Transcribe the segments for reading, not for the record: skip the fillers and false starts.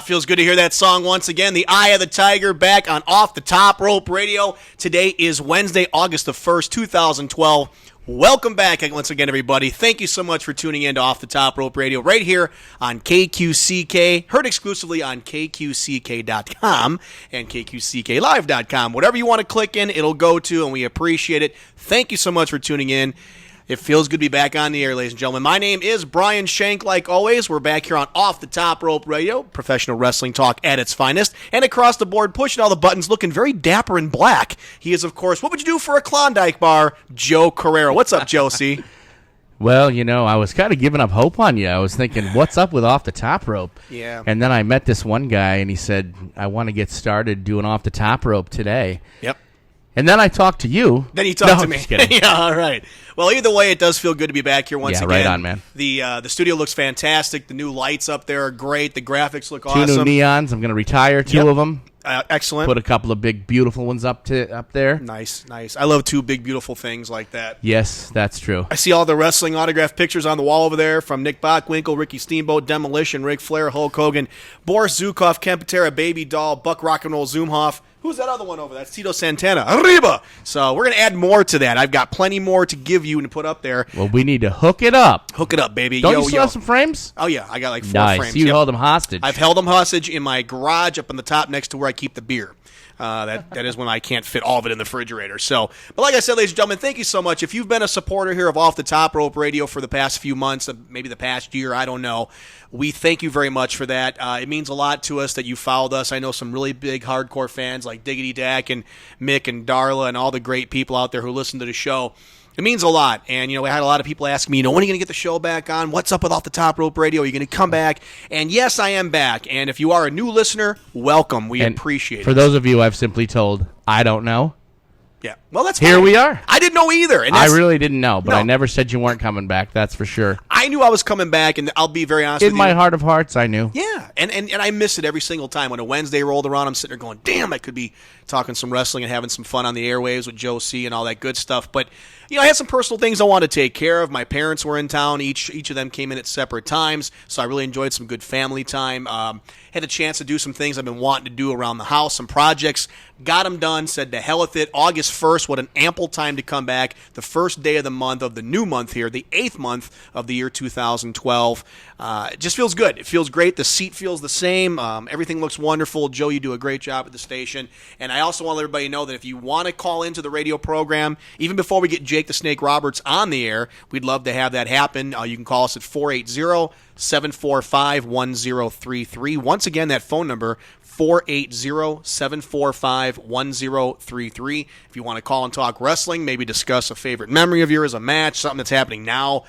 Feels good to hear that song once again. The Eye of the Tiger back on Off the Top Rope Radio. Today is Wednesday, August the 1st, 2012. Welcome back once again, everybody. Thank you so much for tuning in to Off the Top Rope Radio right here on KQCK, heard exclusively on KQCK.com and KQCKLive.com. Whatever you want to click in, it'll go to, and we appreciate it. Thank you so much for tuning in. It feels good to be back on the air, ladies and gentlemen. My name is Brian Shank, like always. We're back here on Off the Top Rope Radio, professional wrestling talk at its finest. And across the board, pushing all the buttons, looking very dapper and black. He is, of course, what would you do for a Klondike bar? Joe Carrera. What's up, Josie? Well, you know, I was kind of giving up hope on you. I was thinking, what's up with Off the Top Rope? Yeah. And then I met this one guy, and he said, I want to get started doing Off the Top Rope today. Yep. And then I talked to you. Then you talked to me. Just kidding. Yeah, all right. Well, either way, it does feel good to be back here once again. Yeah, right on, man. The studio looks fantastic. The new lights up there are great. The graphics look Two awesome. new neons. I'm going to retire two of them. Excellent. Put a couple of big, beautiful ones up there. Nice. I love two big, beautiful things like that. Yes, that's true. I see all the wrestling autograph pictures on the wall over there from Nick Bockwinkel, Ricky Steamboat, Demolition, Ric Flair, Hulk Hogan, Boris Zukov, Ken Patera, Baby Doll, Buck Rock and Roll Zumhoff. Who's that other one over there? That's Tito Santana. Arriba! So we're going to add more to that. I've got plenty more to give you and to put up there. Well, we need to hook it up. Hook it up, baby. Don't you still have some frames? Oh, yeah. I got like 4 nice. frames. You held them hostage. I've held them hostage in my garage up on the top next to where I keep the beer. That is when I can't fit all of it in the refrigerator. So, but like I said, ladies and gentlemen, thank you so much. If you've been a supporter here of Off the Top Rope Radio for the past few months, maybe the past year, I don't know, we thank you very much for that. It means a lot to us that you followed us. I know some really big hardcore fans like Diggity Dak and Mick and Darla and all the great people out there who listen to the show. It means a lot, and, you know, we had a lot of people ask me, when are you going to get the show back on? What's up with Off the Top Rope Radio? Are you going to come back? And yes, I am back, and if you are a new listener, welcome. We appreciate it. For those of you I've simply told, I don't know. Yeah, well, that's fine. Here we are. I didn't know either. And I really didn't know, but No. I never said you weren't coming back, that's for sure. I knew I was coming back, and I'll be very honest with you. In my heart of hearts, I knew. Yeah, and I miss it every single time. When a Wednesday rolled around, I'm sitting there going, damn, I could be talking some wrestling and having some fun on the airwaves with Joe C. and all that good stuff. But, you know, I had some personal things I wanted to take care of. My parents were in town. Each of them came in at separate times, so I really enjoyed some good family time. Had a chance to do some things I've been wanting to do around the house, some projects. Got them done, said to hell with it. August 1st, what an ample time to come back. The first day of the month, of the new month here, the 8th month of the year 2012. It just feels good. It feels great. The seat feels the same. Everything looks wonderful. Joe, you do a great job at the station. And I also want to let everybody know that if you want to call into the radio program, even before we get Jake the Snake Roberts on the air, we'd love to have that happen. You can call us at 480-745-1033. Once again, that phone number, 480-745-1033. If you want to call and talk wrestling, maybe discuss a favorite memory of yours, a match, something that's happening now,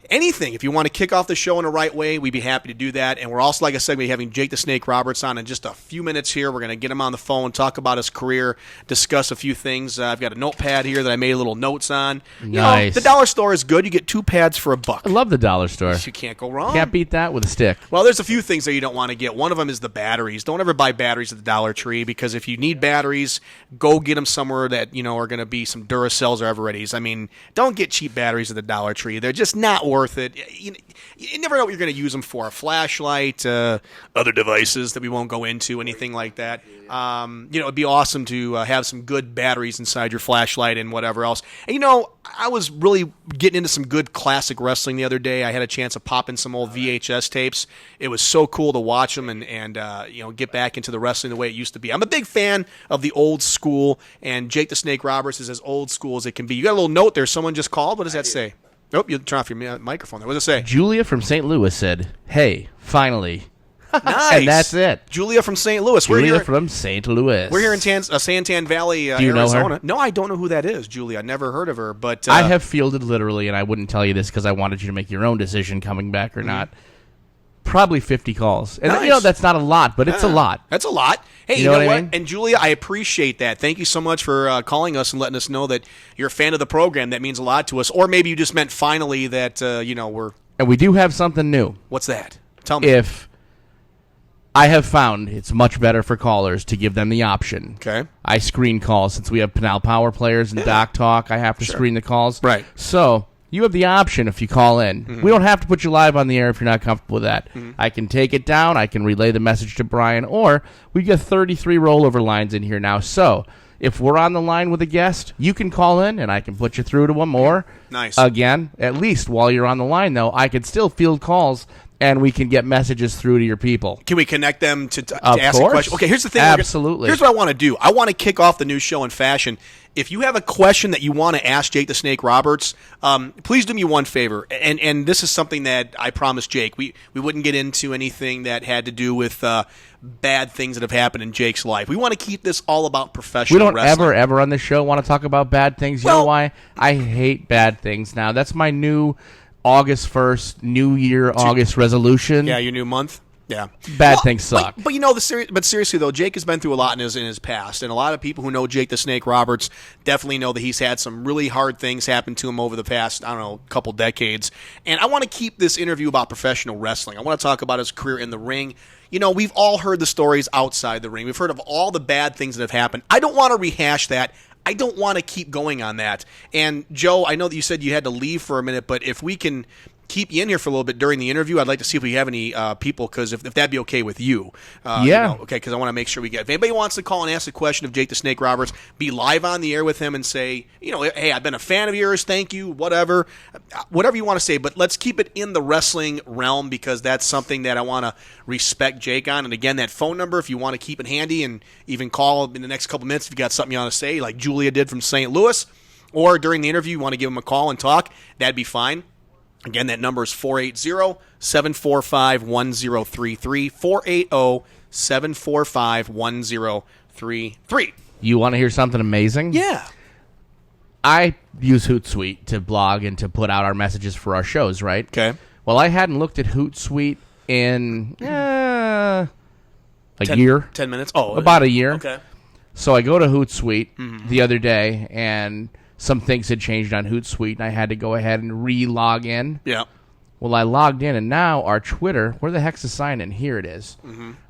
anything. If you want to kick off the show in the right way, we'd be happy to do that. And we're also, like I said, we're having Jake the Snake Roberts on in just a few minutes here. We're going to get him on the phone, talk about his career, discuss a few things. I've got a notepad here that I made little notes on. Nice. You know, the dollar store is good. You get 2 pads for $1. I love the dollar store. You can't go wrong. Can't beat that with a stick. Well, there's a few things that you don't want to get. One of them is the batteries. Don't ever buy batteries at the Dollar Tree, because if you need batteries, go get them somewhere that, you know, are going to be some Duracells or Evereadys. I mean, don't get cheap batteries at the Dollar Tree. They're just not worth it. You never know what you're going to use them for. A flashlight, other devices that we won't go into, anything like that. You know, it'd be awesome to have some good batteries inside your flashlight and whatever else. And, you know, I was really getting into some good classic wrestling the other day. I had a chance of popping some old VHS tapes. It was so cool to watch them and you know, get back into the wrestling the way it used to be. I'm a big fan of the old school, and Jake the Snake Roberts is as old school as it can be. You got a little note there. Someone just called. What does that say? Nope, you turn off your microphone there. What does it say? Julia from St. Louis said, hey, finally. Nice. And that's it. Julia from St. Louis. Julia from St. Louis. We're here in Santan Valley, Do you Arizona. know her? No, I don't know who that is, Julia. I never heard of her. But I have fielded literally, and I wouldn't tell you this because I wanted you to make your own decision coming back or not, probably 50 calls. And, Nice. you know, that's not a lot, but it's a lot. That's a lot. Hey, You know what I what? mean? And Julia, I appreciate that. Thank you so much for calling us and letting us know that you're a fan of the program. That means a lot to us. Or maybe you just meant finally that, you know, we're... And we do have something new. What's that? Tell me. If I have found it's much better for callers to give them the option. Okay. I screen calls since we have Pinal Power players and Doc Talk. I have to screen the calls. Right. So you have the option if you call in. We don't have to put you live on the air if you're not comfortable with that. I can take it down. I can relay the message to Brian, or we get 33 rollover lines in here now. So if we're on the line with a guest, you can call in, and I can put you through to one more. Nice. Again, at least while you're on the line, though, I can still field calls, and we can get messages through to your people. Can we connect them to Of ask course. a question? Okay, here's the thing. Absolutely. Here's what I want to do. I want to kick off the new show in fashion. If you have a question that you want to ask Jake the Snake Roberts, please do me one favor. And this is something that I promised Jake. We wouldn't get into anything that had to do with bad things that have happened in Jake's life. We want to keep this all about professional We don't wrestling. ever on the show want to talk about bad things. You know why? I hate bad things now. That's my new August 1st, New Year, August resolution. Yeah, your new month. Yeah, Bad things suck. But you know, but seriously though, Jake has been through a lot in his past, and a lot of people who know Jake the Snake Roberts definitely know that he's had some really hard things happen to him over the past, I don't know, couple decades. And I want to keep this interview about professional wrestling. I want to talk about his career in the ring. You know, we've all heard the stories outside the ring. We've heard of all the bad things that have happened. I don't want to rehash that. I don't want to keep going on that. And Joe, I know that you said you had to leave for a minute, but if we can keep you in here for a little bit during the interview, I'd like to see if we have any people, because if that'd be okay with you. Yeah. You know, okay, because I want to make sure we get. If anybody wants to call and ask a question of Jake the Snake Roberts, be live on the air with him and say, you know, hey, I've been a fan of yours, thank you, whatever you want to say. But let's keep it in the wrestling realm, because that's something that I want to respect Jake on. And again, that phone number, if you want to keep it handy and even call in the next couple minutes if you got something you want to say, like Julia did from St. Louis, or during the interview you want to give him a call and talk, that'd be fine. Again, that number is 480-745-1033, 480-745-1033. You want to hear something amazing? Yeah. I use Hootsuite to blog and to put out our messages for our shows, right? Okay. Well, I hadn't looked at Hootsuite in a year. 10 minutes? Oh. About a year. Okay. So I go to Hootsuite the other day, and some things had changed on Hootsuite, and I had to go ahead and re-log in. Yeah. Well, I logged in, and now our Twitter, where the heck's the sign in? Here it is.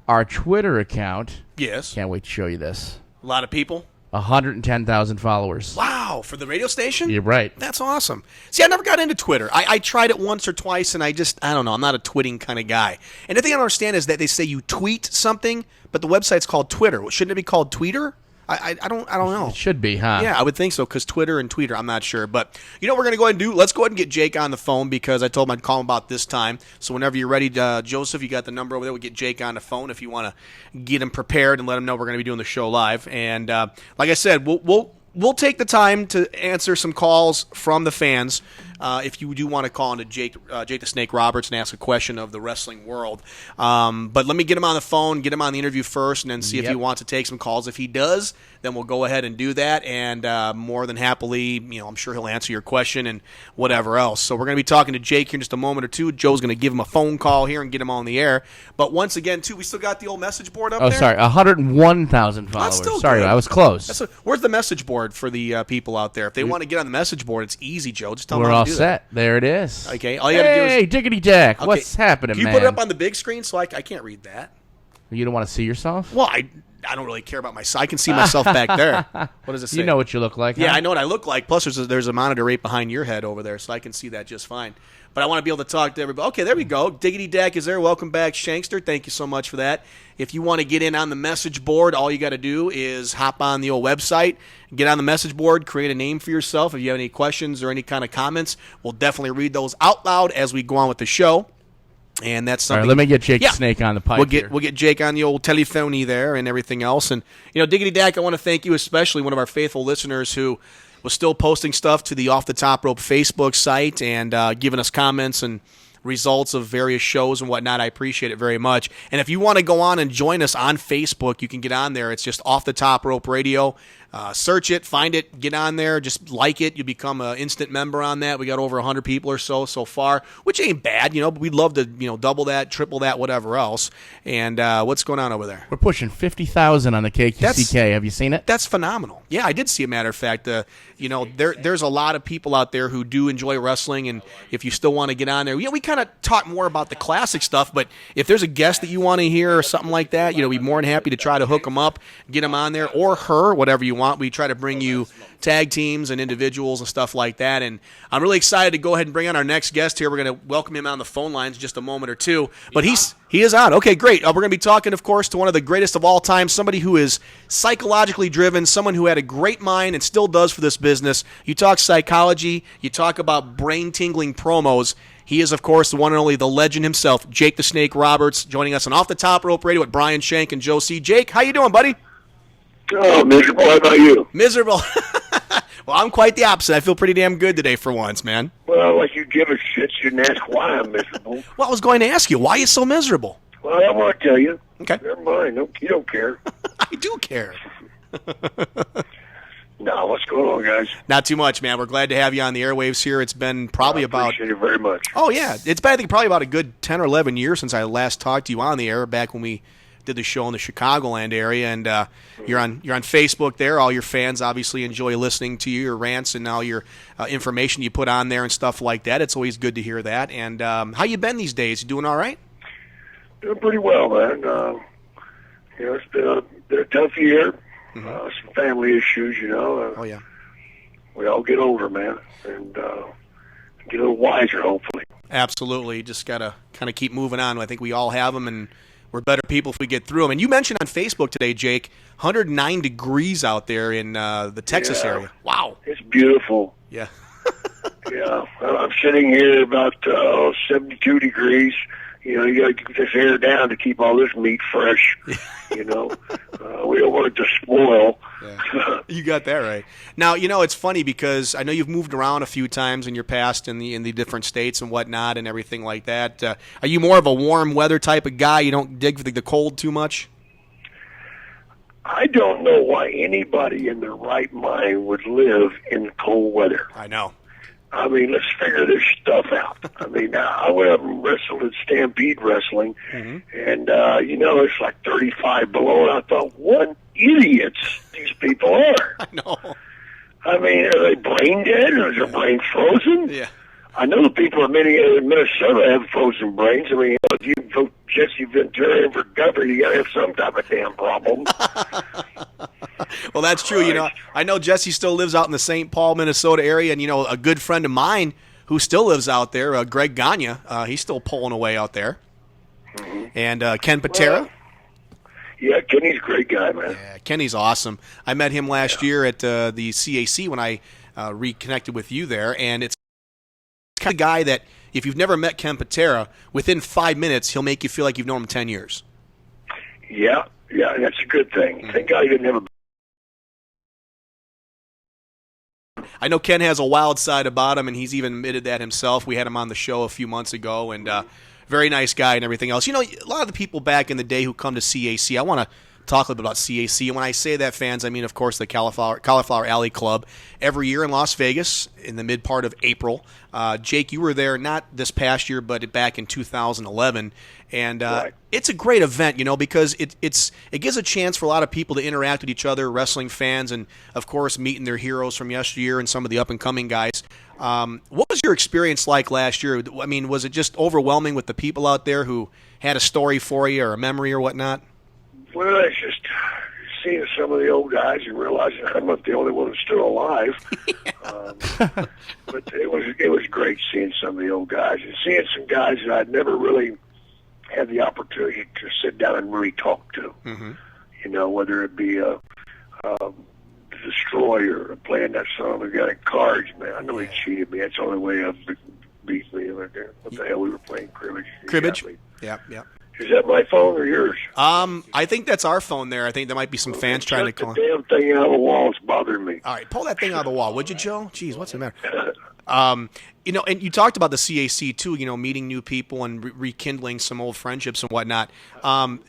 Our Twitter account, Yes. can't wait to show you this, A lot of people? 110,000 followers. Wow. For the radio station? You're right. That's awesome. See, I never got into Twitter. I tried it once or twice, and I don't know. I'm not a twitting kind of guy. And the thing I don't understand is that they say you tweet something, but the website's called Twitter. Shouldn't it be called Tweeter? I don't know. It should be, huh? Yeah, I would think so, because Twitter and Tweeter, I'm not sure. But you know what we're going to go ahead and do? Let's go ahead and get Jake on the phone, because I told him I'd call him about this time. So whenever you're ready, Joseph, you got the number over there. We'll get Jake on the phone if you want to get him prepared and let him know we're going to be doing the show live. And like I said, we'll take the time to answer some calls from the fans. If you do want to call into Jake the Snake Roberts and ask a question of the wrestling world. But let me get him on the phone, get him on the interview first, and then see if he wants to take some calls. If he does, then we'll go ahead and do that. And more than happily, I'm sure he'll answer your question and whatever else. So we're going to be talking to Jake here in just a moment or two. Joe's going to give him a phone call here and get him on the air. But once again, too, we still got the old message board up there. Oh, sorry, 101,000 followers. still Sorry, good. I was close. Where's the message board for the people out there? If they want to get on the message board, it's easy, Joe. Just tell them We're how all to do set. There it is. Okay, all you gotta do is- Hey, diggity jack. Okay, What's happening, Can you man? put it up on the big screen so I can't read that? You don't want to see yourself? Well, I don't really care about myself. I can see myself back there. What does it say? You know what you look like, Yeah, huh? I know what I look like. Plus, there's a monitor right behind your head over there, so I can see that just fine. But I want to be able to talk to everybody. Okay, there we go. Diggity Dak is there. Welcome back, Shankster. Thank you so much for that. If you want to get in on the message board, all you got to do is hop on the old website, get on the message board, create a name for yourself. If you have any questions or any kind of comments, we'll definitely read those out loud as we go on with the show. And that's All something. right, let me get Jake the Snake on the pipe here. We'll get Jake on the old telephony there and everything else. And Diggity Dak, I want to thank you, especially one of our faithful listeners who was still posting stuff to the Off the Top Rope Facebook site and giving us comments and results of various shows and whatnot. I appreciate it very much. And if you want to go on and join us on Facebook, you can get on there. It's just Off the Top Rope Radio. Search it, find it, get on there, just like it. You become an instant member on that. We got over 100 people or so far, which ain't bad, but we'd love to, double that, triple that, whatever else. And what's going on over there? We're pushing 50,000 on the KQCK. Have you seen it? That's phenomenal. Yeah, I did see a matter of fact. There's a lot of people out there who do enjoy wrestling, and if you still want to get on there, we kind of talk more about the classic stuff, but if there's a guest that you want to hear or something like that, we'd be more than happy to try to hook them up, get them on there, or her, whatever you want we try to bring you tag teams and individuals and stuff like that. And I'm really excited to go ahead and bring on our next guest here. We're going to welcome him on the phone lines in just a moment or two. But he is on. Okay, great. We're going to be talking, of course, to one of the greatest of all time, somebody who is psychologically driven, someone who had a great mind and still does for this business. You talk psychology, you talk about brain-tingling promos. He is, of course, the one and only the legend himself, Jake the Snake Roberts, joining us on Off the Top Rope Radio with Brian Shank and Joe C. Jake, how you doing, buddy? Oh, miserable. How about you? Miserable. Well, I'm quite the opposite. I feel pretty damn good today for once, man. Well, like you give a shit, you shouldn't ask why I'm miserable. Well, I was going to ask you, why are you so miserable? Well, I want to tell you. Okay. Never mind. No, you don't care. I do care. No, what's going on, guys? Not too much, man. We're glad to have you on the airwaves here. It's been probably about... Appreciate it very much. Oh, yeah. It's been, I think, probably about a good 10 or 11 years since I last talked to you on the air, back when we did the show in the Chicagoland area. And you're on Facebook there. All your fans obviously enjoy listening to you, your rants and all your information you put on there and stuff like that. It's always good to hear that. And how you been these days? You doing all right? Doing pretty well, man. It's been a tough year. Some family issues, Oh, yeah. We all get older, man, and get a little wiser, hopefully. Absolutely. You just got to kind of keep moving on. I think we all have them, and we're better people if we get through them. And you mentioned on Facebook today, Jake, 109 degrees out there in the Texas area. Wow. It's beautiful. Yeah. Yeah. I'm sitting here about 72 degrees. You got to keep this air down to keep all this meat fresh. We don't want it to spoil. Yeah. You got that right. Now, it's funny because I know you've moved around a few times in your past in the different states and whatnot and everything like that. Are you more of a warm weather type of guy? You don't dig the cold too much? I don't know why anybody in their right mind would live in cold weather. I know. I mean, let's figure this stuff out. I mean, I went up and wrestled at Stampede Wrestling, and, it's like 35 below, and I thought, what idiots these people are. I know. I mean, are they brain dead, or is their brain frozen? Yeah. I know the people in Minnesota have frozen brains. I mean, if you vote Jesse Ventura in for governor, you got to have some type of damn problem. Well, that's true. Right. I know Jesse still lives out in the St. Paul, Minnesota area, and a good friend of mine who still lives out there, Greg Gagne, he's still pulling away out there, and Ken Patera. Well, yeah, Kenny's a great guy, man. Yeah, Kenny's awesome. I met him last year at the CAC when I reconnected with you there, and it's kind of guy that if you've never met Ken Patera, within 5 minutes he'll make you feel like you've known him 10 years. Yeah, that's a good thing. Thank God he didn't have a... I know Ken has a wild side about him, and he's even admitted that himself. We had him on the show a few months ago, and very nice guy and everything else. A lot of the people back in the day who come to CAC, I want to talk a little bit about CAC. And when I say that, fans, I mean, of course, the Cauliflower Alley Club. Every year in Las Vegas in the mid part of April. Jake, you were there not this past year, but back in 2011. And Right. It's a great event, because it gives a chance for a lot of people to interact with each other, wrestling fans, and, of course, meeting their heroes from yesteryear and some of the up-and-coming guys. What was your experience like last year? I mean, was it just overwhelming with the people out there who had a story for you or a memory or whatnot? Well, it's just seeing some of the old guys and realizing I'm not the only one who's still alive. But it was great seeing some of the old guys and seeing some guys that I'd never really had the opportunity to sit down and really talk to. Whether it be a Destroyer or playing that song we got in cards, man. I know he cheated me. That's the only way I beat me right there. What the hell? We were playing cribbage. Cribbage? Yeah. Is that my phone or yours? I think that's our phone there. I think there might be some fans trying to call. The damn thing out of the wall is bothering me. All right, pull that thing out of the wall, would you, Joe? Jeez, what's the matter? And you talked about the CAC too. Meeting new people and rekindling some old friendships and whatnot.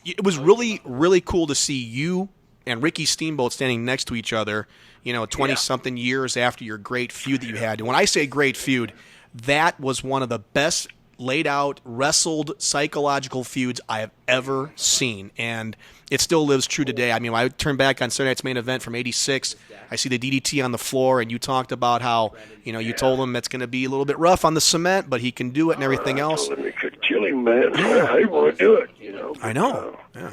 It was really, really cool to see you and Ricky Steamboat standing next to each other. 20-something years after your great feud that you had. And when I say great feud, that was one of the best laid out, wrestled, psychological feuds I have ever seen. And it still lives true today. I mean, when I turn back on Saturday Night's Main Event from '86, I see the DDT on the floor, and you talked about how, you told him it's going to be a little bit rough on the cement, but he can do it and everything else. I told him he could kill him, man. I didn't want to do it, I know. Yeah.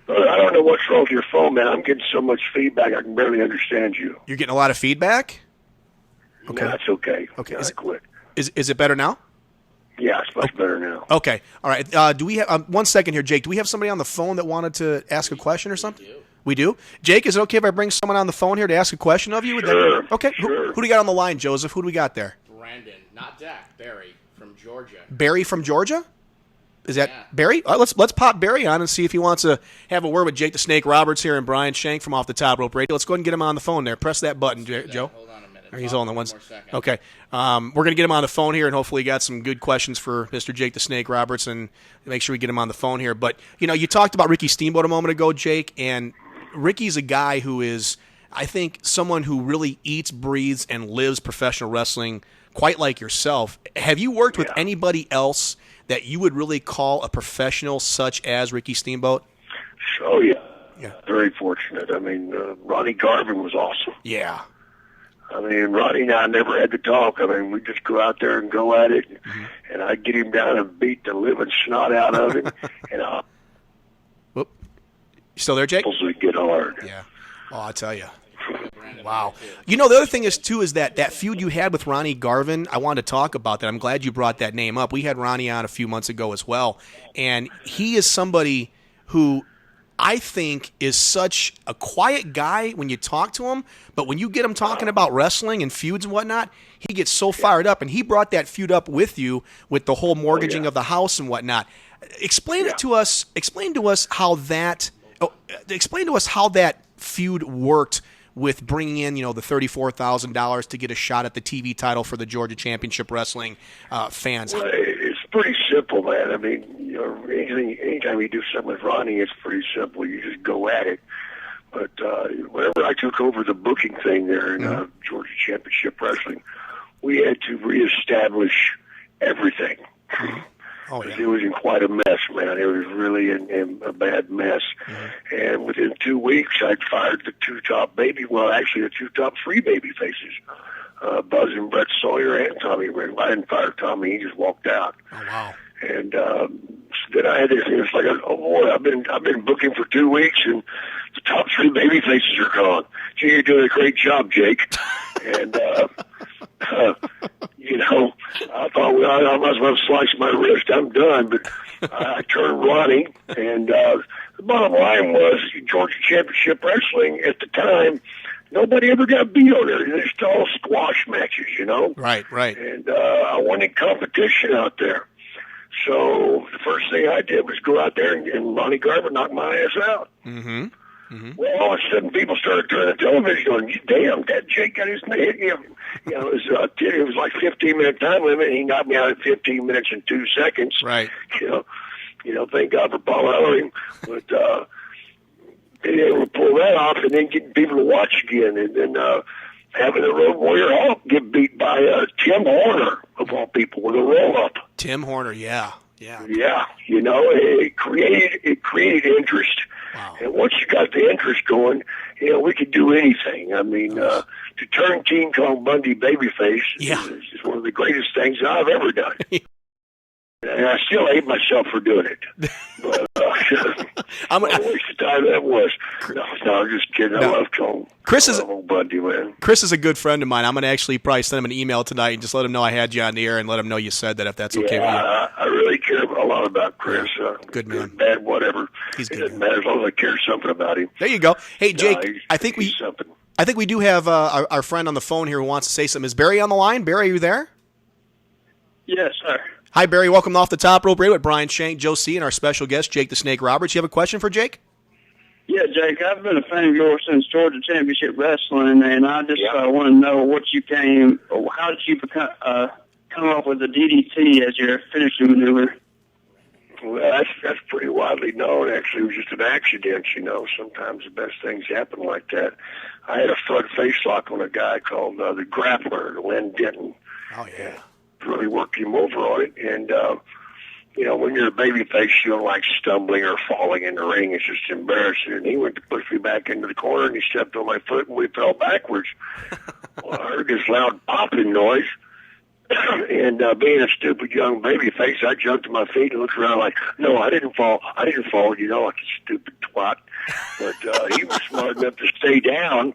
I don't know what's wrong with your phone, man. I'm getting so much feedback I can barely understand you. You're getting a lot of feedback? Okay. That's okay. Okay. Yeah, quit. Is it better now? Yeah, it's much better now. Okay. All right. Do we have 1 second here, Jake? Do we have somebody on the phone that wanted to ask a question or something? We do. Jake, is it okay if I bring someone on the phone here to ask a question of you? Sure. Okay. Sure. Who do we got on the line, Joseph? Who do we got there? Brandon, not Dak, Barry from Georgia. Barry from Georgia? Is that Yeah. Barry? All right, let's pop Barry on and see if he wants to have a word with Jake the Snake Roberts here and Brian Shank from Off the Top Rope Radio. Let's go ahead and get him on the phone there. Press that button, Joe. Hold on a minute. He's on the one. Second. Okay. We're going to get him on the phone here, and hopefully got some good questions for Mr. Jake the Snake Roberts, and make sure we get him on the phone here. But, you talked about Ricky Steamboat a moment ago, Jake, and Ricky's a guy who is, I think, someone who really eats, breathes, and lives professional wrestling quite like yourself. Have you worked with anybody else that you would really call a professional such as Ricky Steamboat? Oh, yeah. Very fortunate. I mean, Ronnie Garvin was awesome. Yeah. I mean, Ronnie and I never had to talk. I mean, we'd just go out there and go at it, and I'd get him down and beat the living snot out of him, and I'll Whoop. You still there, Jake? get hard. Yeah. Oh, I tell you. Wow. The other thing is, too, is that feud you had with Ronnie Garvin, I wanted to talk about that. I'm glad you brought that name up. We had Ronnie on a few months ago as well, and he is somebody who I think is such a quiet guy when you talk to him, but when you get him talking about wrestling and feuds and whatnot, he gets so fired up, and he brought that feud up with you with the whole mortgaging of the house and whatnot. Explain to us how that feud worked with bringing in, the $34,000 to get a shot at the TV title for the Georgia Championship Wrestling fans. Well, it's pretty simple, man. I mean, anytime you do something with Ronnie, it's pretty simple. You just go at it. But whenever I took over the booking thing there in Georgia Championship Wrestling, we had to reestablish everything. Oh, yeah. It was in quite a mess, man. It was really in a bad mess. And within 2 weeks, I'd fired the two top free baby faces, Buzz and Brett Sawyer and Tommy Ring. I didn't fire Tommy; he just walked out. Oh, wow. And then I had this. It's like, oh boy, I've been booking for 2 weeks, and the top three baby faces are gone. Gee, you're doing a great job, Jake. And I thought, well, I might as well slice my wrist. I'm done. But I turned Ronnie, and the bottom line was Georgia Championship Wrestling at the time, nobody ever got beat on there. They're just all squash matches, Right. And I wanted competition out there. So the first thing I did was go out there and Ronnie Garvin knocked my ass out. Well, all of a sudden, people started turning the television going, damn, that Jake got his name. It was like 15-minute time limit, and he knocked me out at 15 minutes and 2 seconds. Right. Thank God for Paul Ellering. But being able to pull that off and then getting people to watch again, and then having the Road Warrior Hawk get beat by Tim Horner, of all people, with a roll-up. Tim Horner, yeah. Yeah, it created interest. Wow. And once you got the interest going, we could do anything. I mean, to turn King Kong Bundy babyface is one of the greatest things I've ever done. And I still hate myself for doing it. But what a waste of time that was. No, I'm just kidding. I love Kong. Chris is Bundy, man. Chris is a good friend of mine. I'm going to actually probably send him an email tonight and just let him know I had you on the air and let him know you said that, if that's okay with you. I really care a lot about Chris. Good man. Good, bad, whatever. He's it good. doesn't matter as long as I care something about him. There you go. Hey, Jake, I think something. we do have our friend on the phone here who wants to say something. Is Barry on the line? Barry, are you there? Yes, sir. Hi, Barry. Welcome to Off the Top Rope Radio with Brian Shank, Joe C., and our special guest, Jake the Snake Roberts. You have a question for Jake? Yeah, Jake, I've been a fan of yours since Georgia Championship Wrestling, and I just want to know how did you come up with the DDT as your finishing maneuver? Well, that's pretty widely known. Actually, it was just an accident, Sometimes the best things happen like that. I had a front face lock on a guy called the Grappler, Len Denton. Oh, yeah. Really worked him over on it. And, when you're a baby face, you don't like stumbling or falling in the ring. It's just embarrassing. And he went to push me back into the corner, and he stepped on my foot, and we fell backwards. Well, I heard this loud popping noise. And being a stupid young baby face, I jumped to my feet and looked around like, no, I didn't fall, like a stupid twat. But he was smart enough to stay down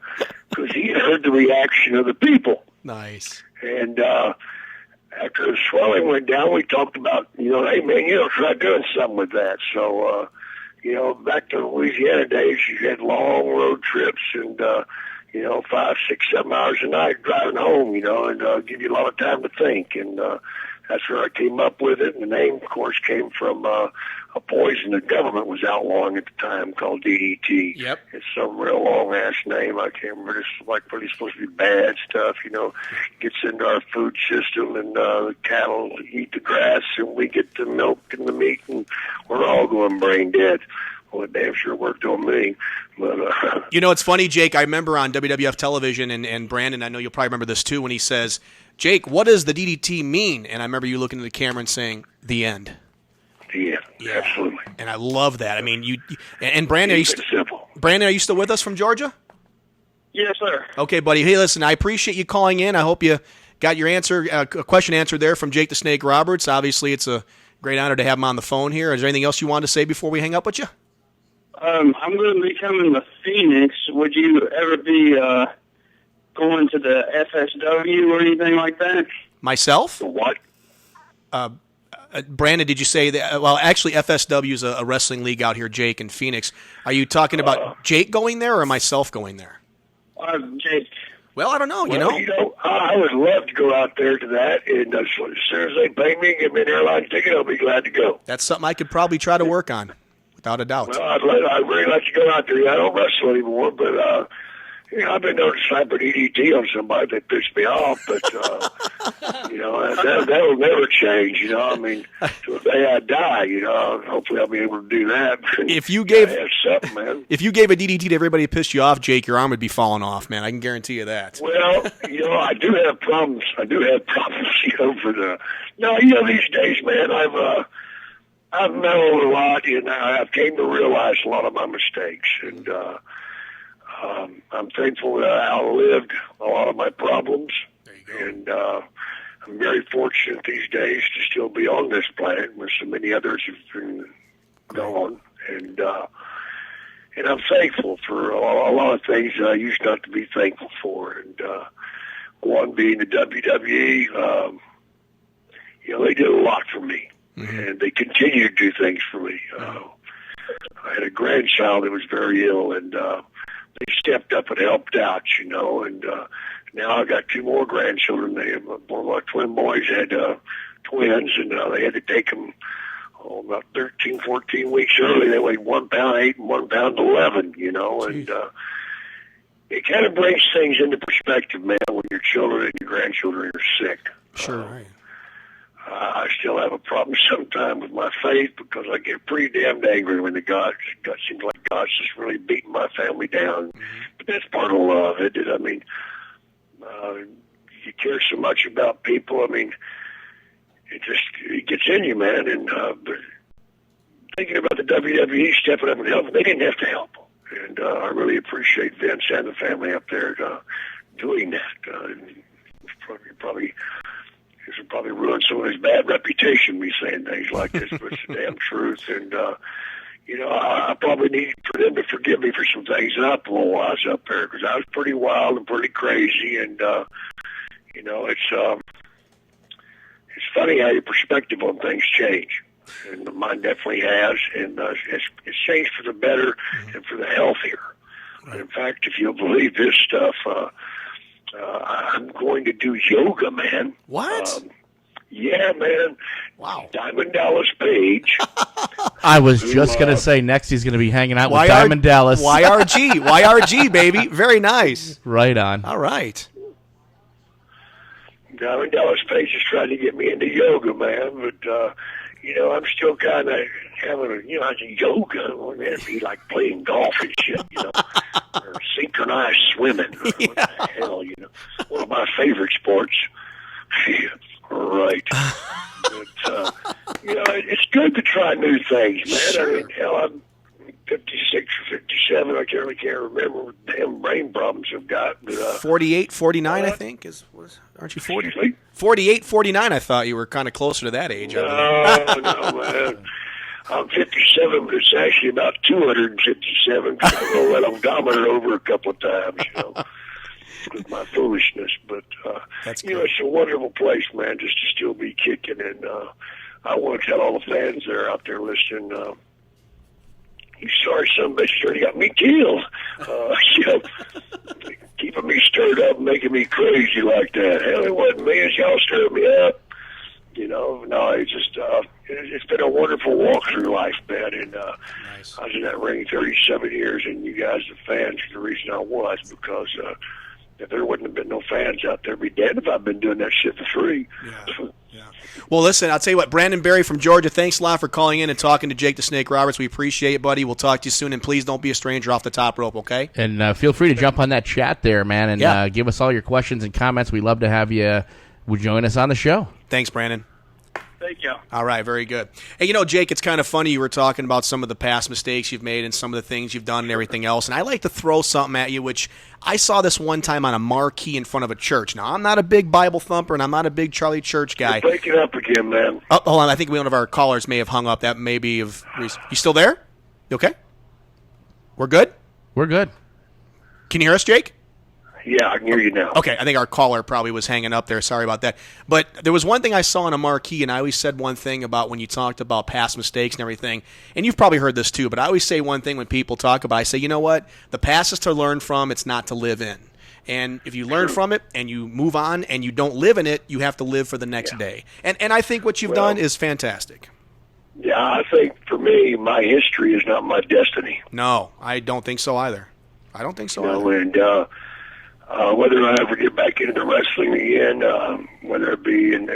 because he had heard the reaction of the people. Nice. And after the swelling went down, we talked about, hey, man, try doing something with that. So, back to Louisiana days, you had long road trips and, 5, 6, 7 hours a night driving home, and give you a lot of time to think. And that's where I came up with it. And the name, of course, came from a poison the government was outlawing at the time called DDT. Yep. It's some real long-ass name. I can't remember. It's like really supposed to be bad stuff, Gets into our food system, and the cattle eat the grass, and we get the milk and the meat, and we're all going brain dead. Well, it damn sure worked on me. But, it's funny, Jake. I remember on WWF television, and Brandon, I know you'll probably remember this too, when he says, Jake, what does the DDT mean? And I remember you looking at the camera and saying, the end. Yeah, absolutely. And I love that. I mean, and Brandon, Brandon, are you still with us from Georgia? Yes, sir. Okay, buddy. Hey, listen, I appreciate you calling in. I hope you got your question answered there from Jake the Snake Roberts. Obviously, it's a great honor to have him on the phone here. Is there anything else you wanted to say before we hang up with you? I'm going to be coming to Phoenix. Would you ever be going to the FSW or anything like that? Myself? The what? Brandon, did you say that? Well, actually, FSW is a wrestling league out here, Jake, in Phoenix. Are you talking about Jake going there or myself going there? Jake. Well, I don't know. I would love to go out there to that, and as soon as they pay me and give me an airline ticket, I'll be glad to go. That's something I could probably try to work on, without a doubt. Well, I'd really like to go out there. I don't wrestle anymore, but I've been known to slap an DDT on somebody that pissed me off, but that'll never change. I mean, to the day I die, hopefully I'll be able to do that. If you gave man. If you gave a DDT to everybody who pissed you off, Jake, your arm would be falling off, man. I can guarantee you that. Well, I do have problems. For the. No, these days, man, I've mellowed a lot, and I've came to realize a lot of my mistakes, and I'm thankful that I outlived a lot of my problems, and I'm very fortunate these days to still be on this planet where so many others have been gone, and I'm thankful for a lot of things that I used not to be thankful for, and one being the WWE. They did a lot for me, and they continue to do things for me. I had a grandchild that was very ill, and they stepped up and helped out, and now I got 2 more grandchildren. One of my twin boys had twins, and they had to take them about 13, 14 weeks early. They weighed 1 pound 8 and 1 pound 11, and it kind of brings things into perspective, man, when your children and your grandchildren are sick. Sure, right. I still have a problem sometimes with my faith because I get pretty damn angry when God seems like God's just really beating my family down. But that's part of love, isn't it? I mean, you care so much about people. I mean, it gets in you, man. And but thinking about the WWE stepping up and helping, they didn't have to help. And I really appreciate Vince and the family up there doing that. This will probably ruin some of his bad reputation, me saying things like this, but it's the damn truth. And, I probably need for them to forgive me for some things that I pulled while I was up there, because I was pretty wild and pretty crazy. And, it's funny how your perspective on things change. And mine definitely has. And it's changed for the better and for the healthier. Right. In fact, if you'll believe this stuff, I'm going to do yoga, man. What? Yeah, man. Wow. Diamond Dallas Page. I was just going to say next he's going to be hanging out with Diamond Dallas. YRG, baby. Very nice. Right on. All right. Diamond Dallas Page is trying to get me into yoga, man, but, I'm still kind of having I say yoga, well, man, it'd be like playing golf and shit, or synchronized swimming, or what the hell, one of my favorite sports. Right. But, it's good to try new things, man. Sure. I mean, hell, I'm 56 or 57. I can't remember what damn brain problems I've got. But, 48, 49, I think. Aren't you 40? 48, 49, I thought you were kind of closer to that age. No, man. I'm 57, but it's actually about 257 because I'm going to let them dominate over a couple of times, with my foolishness. But, That's it's a wonderful place, man, just to still be kicking. And I want to tell all the fans that are out there listening, you sorry son of a bitch already got me killed. Keeping me stirred up, making me crazy like that. Hell, it wasn't me. It's y'all stirred me up. No, it's just it's been a wonderful walk through life, man. And Nice. I was in that ring 37 years, and you guys, the fans, are the reason I was, because if there wouldn't have been no fans out there, I'd be dead if I'd been doing that shit for free. Yeah. Well, listen, I'll tell you what, Brandon Berry from Georgia, thanks a lot for calling in and talking to Jake the Snake Roberts. We appreciate it, buddy. We'll talk to you soon, and please don't be a stranger off the top rope, okay? And feel free to jump on that chat there, man, and give us all your questions and comments. We'd love to have you join us on the show. Thanks, Brandon. Thank you. All right, very good. Hey, Jake, it's kind of funny you were talking about some of the past mistakes you've made and some of the things you've done and everything else, and I like to throw something at you, which I saw this one time on a marquee in front of a church. Now, I'm not a big Bible thumper, and I'm not a big Charlie Church guy. You're breaking up again, man. Oh, hold on, I think one of our callers may have hung up. That may be of reason. You still there? You okay? We're good? We're good. Can you hear us, Jake? Yeah, I can hear you now. Okay, I think our caller probably was hanging up there. Sorry about that. But there was one thing I saw on a marquee, and I always said one thing about when you talked about past mistakes and everything, and you've probably heard this too, but I always say one thing when people talk about it. I say, you know what? The past is to learn from, it's not to live in. And if you learn from it and you move on and you don't live in it, you have to live for the next day. And I think what you've done is fantastic. Yeah, I think for me, my history is not my destiny. No, I don't think so either. And whether I ever get back into wrestling again, whether it be in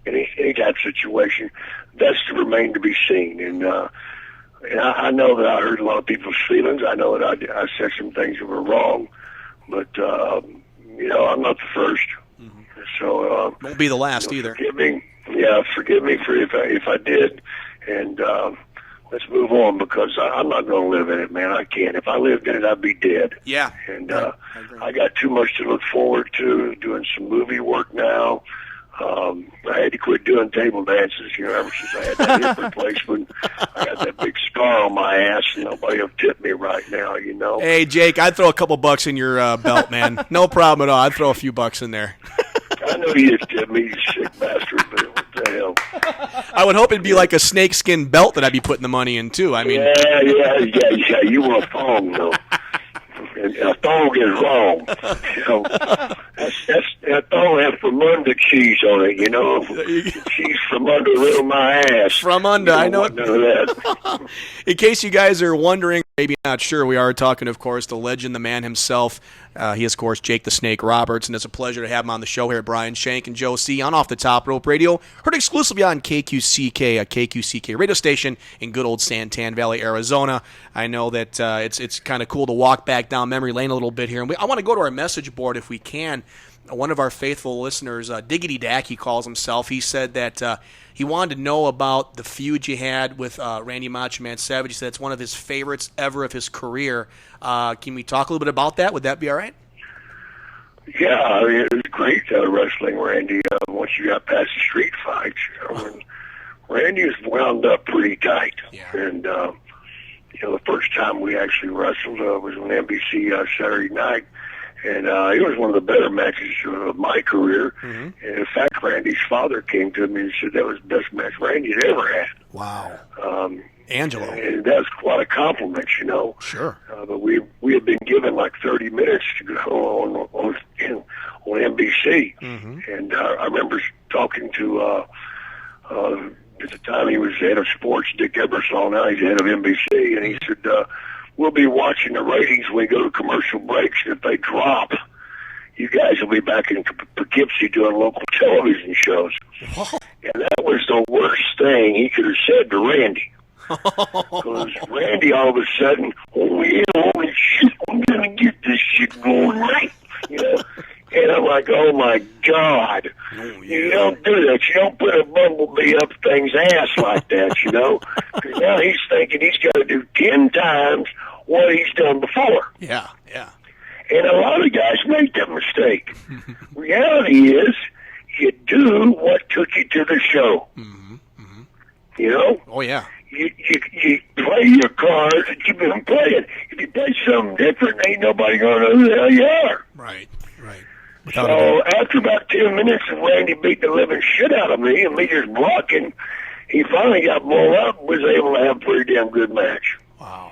any type of situation, that's to remain to be seen. And I know that I hurt a lot of people's feelings. I know that I said some things that were wrong, but I'm not the first. Mm-hmm. So won't be the last either. Forgive me. Yeah, forgive me for if I did, and let's move on, because I'm not going to live in it, man. I can't. If I lived in it, I'd be dead. Yeah. And I agree. I got too much to look forward to, doing some movie work now. I had to quit doing table dances, ever since I had that hip replacement. I got that big scar on my ass, and nobody will tip me right now, Hey, Jake, I'd throw a couple bucks in your belt, man. No problem at all. I'd throw a few bucks in there. I know you tip me, you sick bastard, but what the hell? I would hope it'd be like a snakeskin belt that I'd be putting the money in, too. I mean, Yeah. You want a thong, though. And a thong is wrong. That thong has from under cheese on it, cheese from under little my ass. From under, I know. None of that. In case you guys are wondering, maybe not sure, we are talking, of course, the legend, the man himself. He is, of course, Jake the Snake Roberts, and it's a pleasure to have him on the show here. Brian Shank and Joe C. on Off the Top Rope Radio, heard exclusively on KQCK, a KQCK radio station in good old Santan Valley, Arizona. I know that it's kind of cool to walk back down memory lane a little bit here. And I want to go to our message board if we can. One of our faithful listeners, Diggity Dak, he calls himself, he said that he wanted to know about the feud you had with Randy Macho Man Savage. He said it's one of his favorites ever of his career. Can we talk a little bit about that? Would that be all right? Yeah, it was great wrestling Randy once you got past the street fights. When Randy was wound up pretty tight. Yeah. And, the first time we actually wrestled was on NBC Saturday night. And it was one of the better matches of my career. Mm-hmm. And in fact, Randy's father came to me and said that was the best match Randy had ever had. Wow. Angelo. And that was quite a compliment, Sure. But we had been given like 30 minutes to go on NBC. Mm-hmm. And I remember talking to, at the time he was head of sports, Dick Ebersol. Now he's head of NBC. And he said, we'll be watching the ratings when we go to commercial breaks. And if they drop, you guys will be back in Poughkeepsie doing local television shows. And that was the worst thing he could have said to Randy. Because Randy all of a sudden, holy shit, I'm going to get this shit going right. And I'm like, oh my God. You don't do that. You don't put a bumblebee up thing's ass like that, Because now he's thinking he's got to do 10 times what he's done before. Yeah. And a lot of guys make that mistake. Reality is, you do what took you to the show. Mm-hmm. Mm-hmm. You know? Oh, yeah. You play your cards and keep them playing. If you play something different, ain't nobody going to know who the hell you are. Right. So after about 10 minutes of Randy beat the living shit out of me and me just blocking, he finally got blown up and was able to have a pretty damn good match. Wow.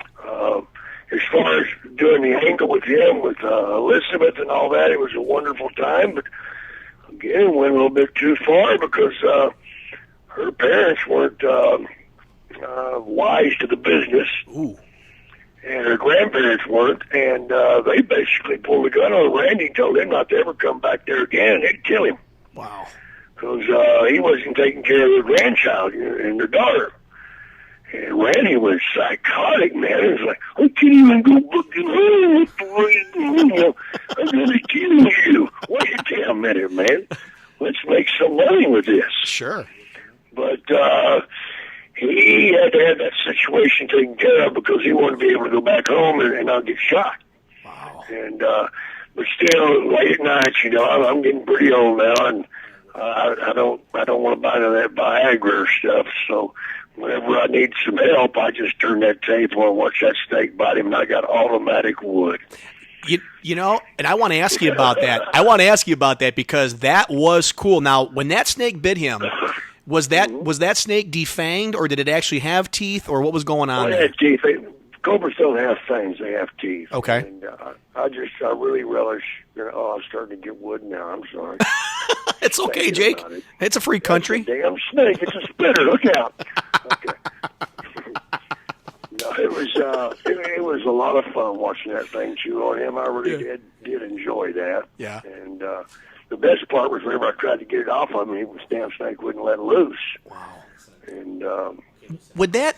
As far as doing the angle with him, with Elizabeth and all that, it was a wonderful time. But again, it went a little bit too far because her parents weren't wise to the business. Ooh. And her grandparents weren't, and they basically pulled a gun on Randy and told him not to ever come back there again. They'd kill him. Wow. Because he wasn't taking care of their grandchild and their daughter. And Randy was psychotic, man. It was like, I can't even go fucking home with the way I'm going to kill you. Wait a minute, man. Let's make some money with this. Sure. But he had to have that situation taken care of because he wanted to be able to go back home and not get shot. Wow. And but still, late at night, you know, I'm getting pretty old now, and I don't want to buy none of that Viagra stuff. So whenever I need some help, I just turn that tape on, watch that snake bite him, and I got automatic wood. You know, and I want to ask you about that. Because that was cool. Now, when that snake bit him, was that snake defanged, or did it actually have teeth, or what was going on? It had teeth. Cobras don't have fangs; they have teeth. Okay. And I really relish. Oh, I'm starting to get wood now. I'm sorry. It's okay, Jake. It's a free country. It's a damn snake. It's a spitter. Look out. Okay. No, it was a lot of fun watching that thing chew on him. I really did enjoy that. Yeah. And the best part was whenever I tried to get it off of him, the damn snake wouldn't let loose. Wow. And would that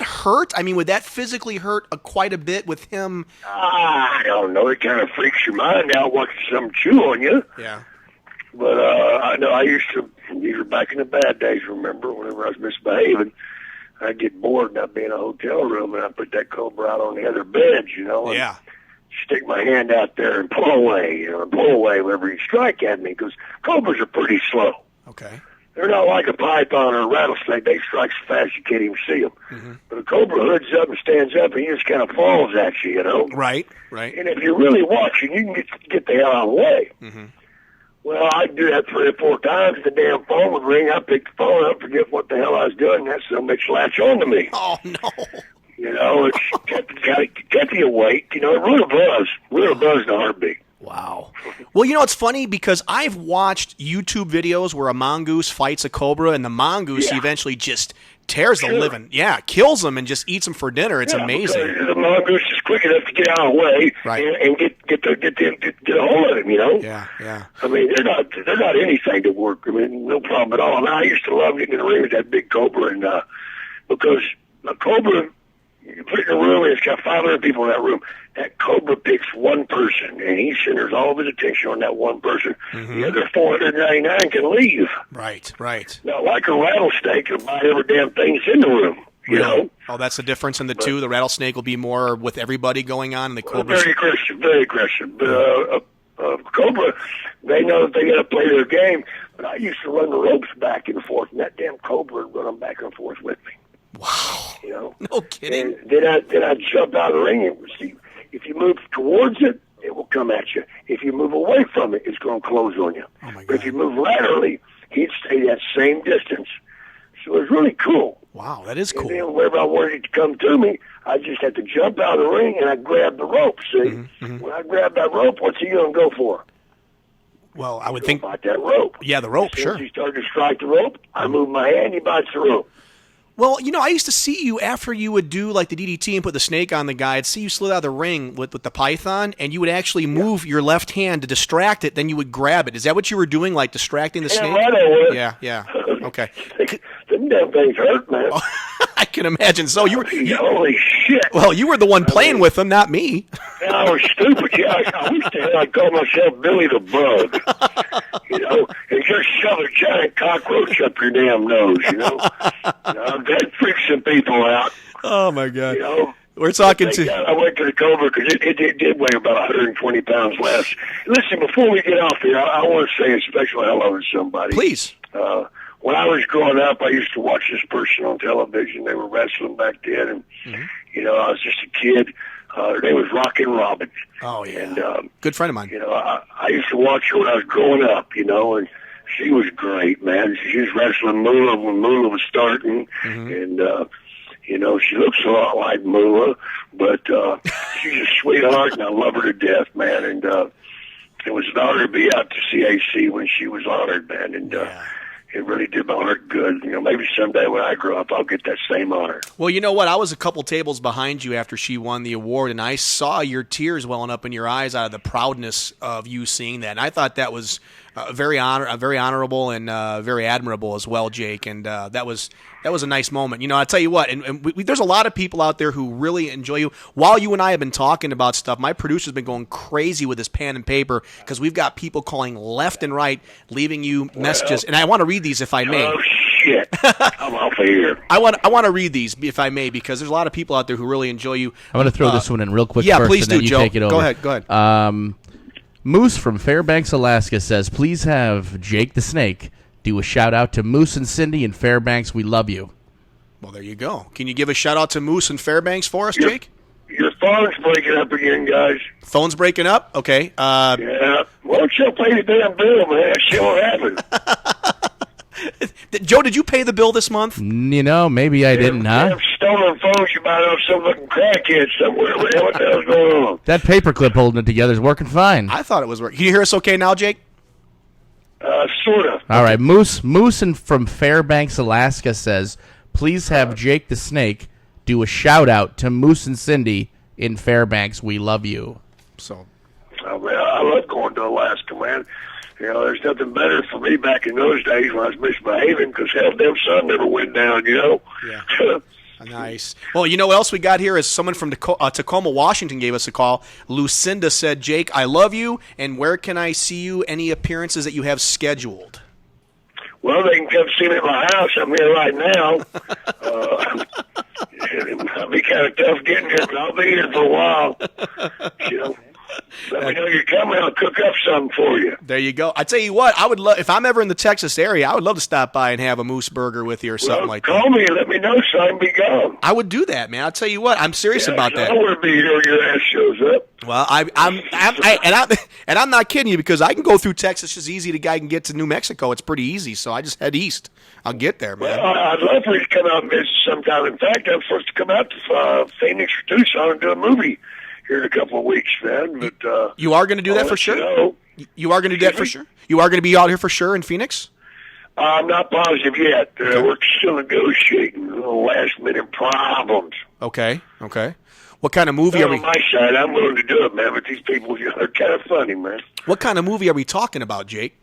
hurt? I mean, would that physically hurt quite a bit with him? I don't know. It kind of freaks your mind out watching something chew on you. Yeah. But I know I used to, these were back in the bad days, remember, whenever I was misbehaving, I'd get bored and I'd be in a hotel room and I'd put that cobra out on the other beds, you know. And yeah. Stick my hand out there and pull away whenever he'd strike at me, because cobras are pretty slow. Okay. They're not like a python or a rattlesnake. They strike so fast you can't even see them. Mm-hmm. But a cobra hoods up and stands up, and he just kind of falls at you, you know. Right. And if you're really watching, you can get the hell out of the way. Mm-hmm. Well, I'd do that 3 or 4 times. The damn phone would ring. I'd pick the phone up, forget what the hell I was doing, and that son of a bitch latch on to me. Oh, no. You know, it's kept you awake. You know, it really buzzed the heartbeat. Wow. Well, you know, it's funny because I've watched YouTube videos where a mongoose fights a cobra, and the mongoose eventually just tears the living, kills them and just eats them for dinner. It's amazing. The mongoose is quick enough to get out of the way and get a hold of him, you know? Yeah. I mean, they're not anything to work. I mean, no problem at all. And I used to love getting in the ring with that big cobra, and because a cobra, you put it in a room and it's got 500 people in that room. That cobra picks one person, and he centers all of his attention on that one person. Mm-hmm. The other 499 can leave. Right. Now, like a rattlesnake, it'll bite every damn thing that's in the room. You know? Oh, that's the difference in the two. The rattlesnake will be more with everybody going on, and the cobra. Very aggressive. But cobra, they know that they got to play their game. But I used to run the ropes back and forth, and that damn cobra would run them back and forth with me. Wow. You know? No kidding. And then I'd jump out of the ring and see. If you move towards it, it will come at you. If you move away from it, it's going to close on you. Oh my God. But if you move laterally, he'd stay that same distance. So it was really cool. Wow, that is cool. And then whenever I wanted it to come to me, I just had to jump out of the ring and I'd grab the rope. See, Mm-hmm. when I grab that rope, what's he going to go for? Well, I would think about that rope. Yeah, the rope, As sure. he started to strike the rope, I move my hand, he bites the rope. Well, you know, I used to see you after you would do like the DDT and put the snake on the guy. I'd see you slid out of the ring with the python, and you would actually move your left hand to distract it. Then you would grab it. Is that what you were doing, like distracting the snake? Right, I would. Yeah. Okay. Them damn things hurt, man. I can imagine. So you were. Holy shit. Well, you were the one playing with them, not me. I was stupid. Yeah, I wish I'd call myself Billy the Bug. You know, and just shove a giant cockroach up your damn nose, you know. That freaks some people out. Oh, my God. You know. We're talking to... I went to the Cobra because it did weigh about 120 pounds less. Listen, before we get off here, I want to say a special hello to somebody. Please. when I was growing up, I used to watch this person on television. They were wrestling back then, and I was just a kid. Her name was Rockin' Robin. Oh yeah, and good friend of mine. I used to watch her when I was growing up. And she was great, man. She was wrestling Moolah when Moolah was starting, and she looks a lot like Moolah, but she's a sweetheart, and I love her to death, man. And it was an honor to be out to CAC when she was honored, man, and it really did my heart good. Maybe someday when I grow up, I'll get that same honor. Well, you know what? I was a couple tables behind you after she won the award, and I saw your tears welling up in your eyes out of the proudness of you seeing that. And I thought that was very honorable and very admirable as well, Jake. And that was a nice moment. I tell you what, and there's a lot of people out there who really enjoy you. While you and I have been talking about stuff, my producer's been going crazy with his pen and paper because we've got people calling left and right, leaving you messages. And I want to read these if I may. Oh, shit. I'm off of here. I want to read these if I may because there's a lot of people out there who really enjoy you. I'm going to throw this one in real quick yeah, first, please and then do, you Joe. take it over. Go ahead. Moose from Fairbanks, Alaska says, please have Jake the Snake do a shout-out to Moose and Cindy in Fairbanks. We love you. Well, there you go. Can you give a shout-out to Moose and Fairbanks for us, Jake? Your phone's breaking up again, guys. Phone's breaking up? Okay. Yeah. Why don't you pay the damn bill, man? That shit won't happen. Joe, did you pay the bill this month? Maybe I didn't, huh? Damn stolen phones you might have some looking crackhead somewhere. What the hell's going on? That paperclip holding it together is working fine. I thought it was working. Can you hear us okay now, Jake? Sort of. All right. Moose from Fairbanks, Alaska says, please have Jake the Snake do a shout-out to Moose and Cindy in Fairbanks. We love you. So, Oh, man, I love going to Alaska, man. There's nothing better for me back in those days when I was misbehaving because hell, damn sun never went down, Yeah. Nice. Well, you know what else we got here is someone from Tacoma, Washington gave us a call. Lucinda said, Jake, I love you, and where can I see you? Any appearances that you have scheduled? Well, they can come see me at my house. I'm here right now. It'll be kind of tough getting here, but I'll be here for a while. Let me know you're coming. I'll cook up something for you. There you go. I tell you what, I would love if I'm ever in the Texas area. I would love to stop by and have a moose burger with you or something like that. Call me and let me know so I can be gone. I would do that, man. I'll tell you what, I'm serious about that. I want to be here when your ass shows up. Well, I'm not kidding you because I can go through Texas as easy as I can get to New Mexico. It's pretty easy, so I just head east. I'll get there, man. Well, I'd love for you to come out and visit sometime. In fact, I'm supposed to come out to Phoenix or Tucson and do a movie here in a couple of weeks, man. But you are going to do that for sure? You are going to do that for sure? You are going to be out here for sure in Phoenix? I'm not positive yet. We're still negotiating last-minute problems. Okay. What kind of movie are we... On my side, I'm willing to do it, man, but these people are kind of funny, man. What kind of movie are we talking about, Jake?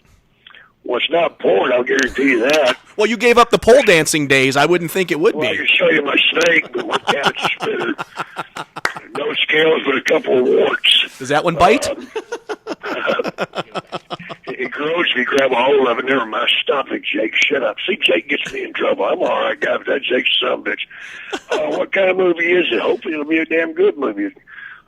Well, it's not porn, I'll guarantee you that. Well, you gave up the pole dancing days. I wouldn't think it would Well, I be. can show you my snake, but with cat spitter. No scales, but a couple of warts. Does that one bite? It grows if you grab a hold of it. Never mind. Stop it, Jake. Shut up. See, Jake gets me in trouble. I'm all right, guy, but that Jake's a son of a bitch. What kind of movie is it? Hopefully it'll be a damn good movie.